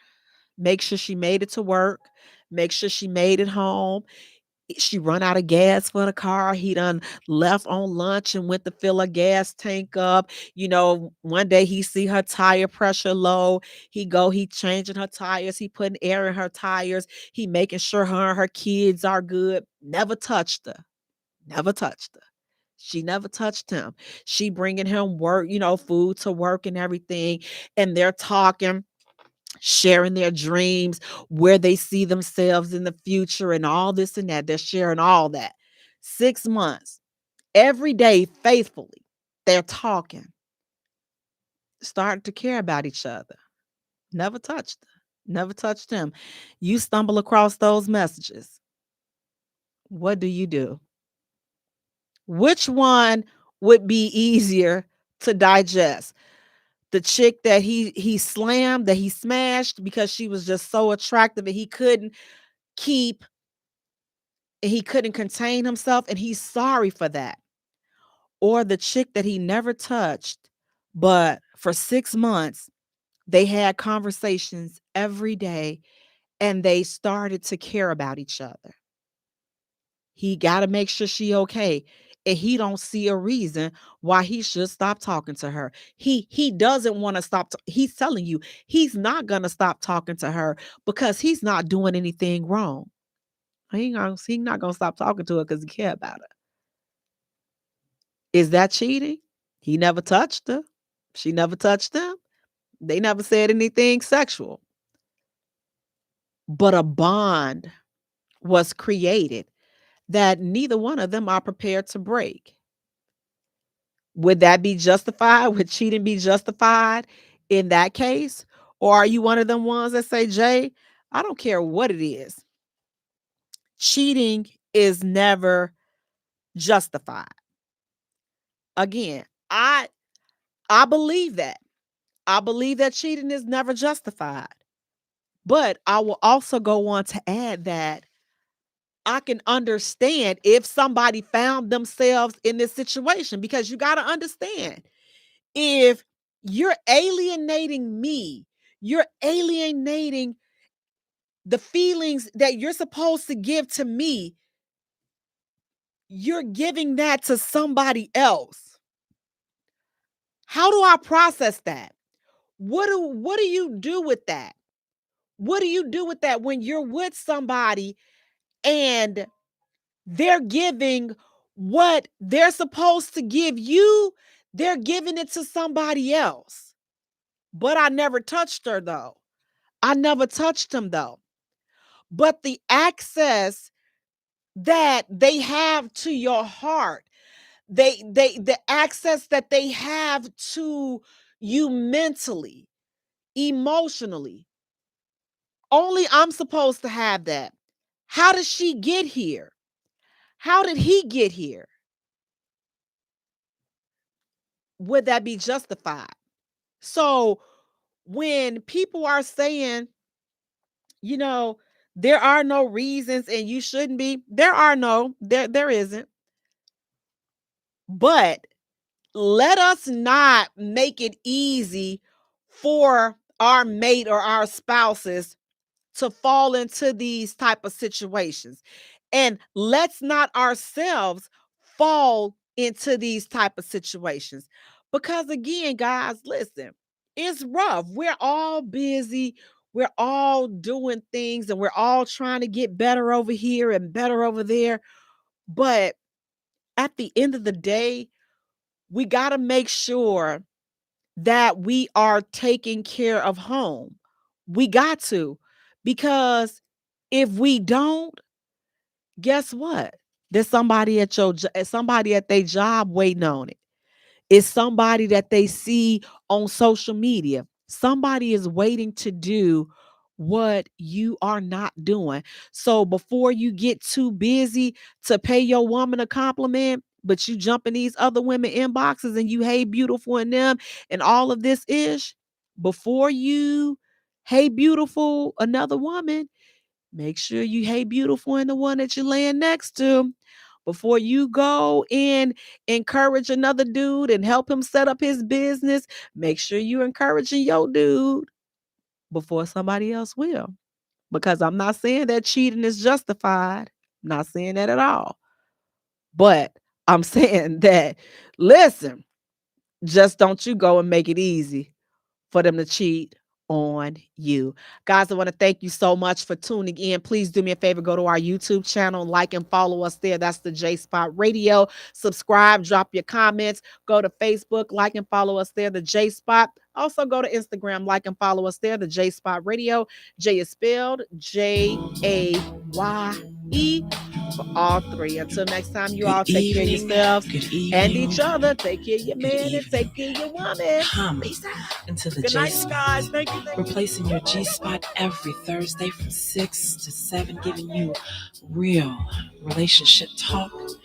make sure she made it to work, make sure she made it home. She run out of gas for the car. He done left on lunch and went to fill her gas tank up. One day he see her tire pressure low. He changing her tires. He putting air in her tires. He making sure her and her kids are good. Never touched her. Never touched her. She never touched him. She bringing him work, food to work and everything. And they're talking, sharing their dreams, where they see themselves in the future and all this and that. They're sharing all that. 6 months, every day, faithfully, they're talking, starting to care about each other. Never touched her. Never touched him. You stumble across those messages. What do you do? Which one would be easier to digest. The chick that he slammed, that he smashed because she was just so attractive and he couldn't keep, and he couldn't contain himself, and he's sorry for that. Or the chick that he never touched, but for 6 months, they had conversations every day and they started to care about each other. He got to make sure she okay. And he don't see a reason why he should stop talking to her. He doesn't want to stop. He's telling you he's not going to stop talking to her because he's not doing anything wrong. He's not going to stop talking to her because he care about her. Is that cheating? He never touched her. She never touched him. They never said anything sexual. But a bond was created that neither one of them are prepared to break. Would that be justified? Would cheating be justified in that case? Or are you one of them ones that say, Jay, I don't care what it is. Cheating is never justified. Again, I believe that. I believe that cheating is never justified. But I will also go on to add that I can understand if somebody found themselves in this situation, because you got to understand, if you're alienating me, you're alienating the feelings that you're supposed to give to me, you're giving that to somebody else. How do I process that? What do you do with that? What do you do with that when you're with somebody and they're giving what they're supposed to give you, they're giving it to somebody else? But I never touched her though. I never touched him though. But the access that they have to your heart, the access that they have to you mentally, emotionally, only I'm supposed to have that. How did she get here? How did he get here? Would that be justified? So when people are saying, there are no reasons and you shouldn't be, there isn't. But let us not make it easy for our mate or our spouses to fall into these type of situations. And let's not ourselves fall into these type of situations. Because again, guys, listen, it's rough. We're all busy. We're all doing things and we're all trying to get better over here and better over there. But at the end of the day, we got to make sure that we are taking care of home. We got to, because if we don't, guess what? There's somebody somebody at their job waiting on it. It's somebody that they see on social media. Somebody is waiting to do what you are not doing. So before you get too busy to pay your woman a compliment, but you jump in these other women inboxes and you hey beautiful in them and all of this ish, before you hey beautiful another woman, make sure you hey beautiful in the one that you're laying next to. Before you go and encourage another dude and help him set up his business, make sure you're encouraging your dude before somebody else will. Because I'm not saying that cheating is justified. I'm not saying that at all. But I'm saying that, listen, just don't you go and make it easy for them to cheat on you. Guys, I want to thank you so much for tuning in. Please do me a favor, go to our YouTube channel, like and follow us there. That's the Jaye Spot Radio. Subscribe, drop your comments. Go to Facebook, like and follow us there, the Jaye Spot. Also go to Instagram, like and follow us there, the Jaye Spot Radio. Jay is spelled Jaye for all three. Until next time, you all take care of yourselves and each other. Take care of your man and take care of your woman. Peace out. Into the Good night, you guys. Thank you. Replacing your G Spot every Thursday from 6 to 7, giving you real relationship talk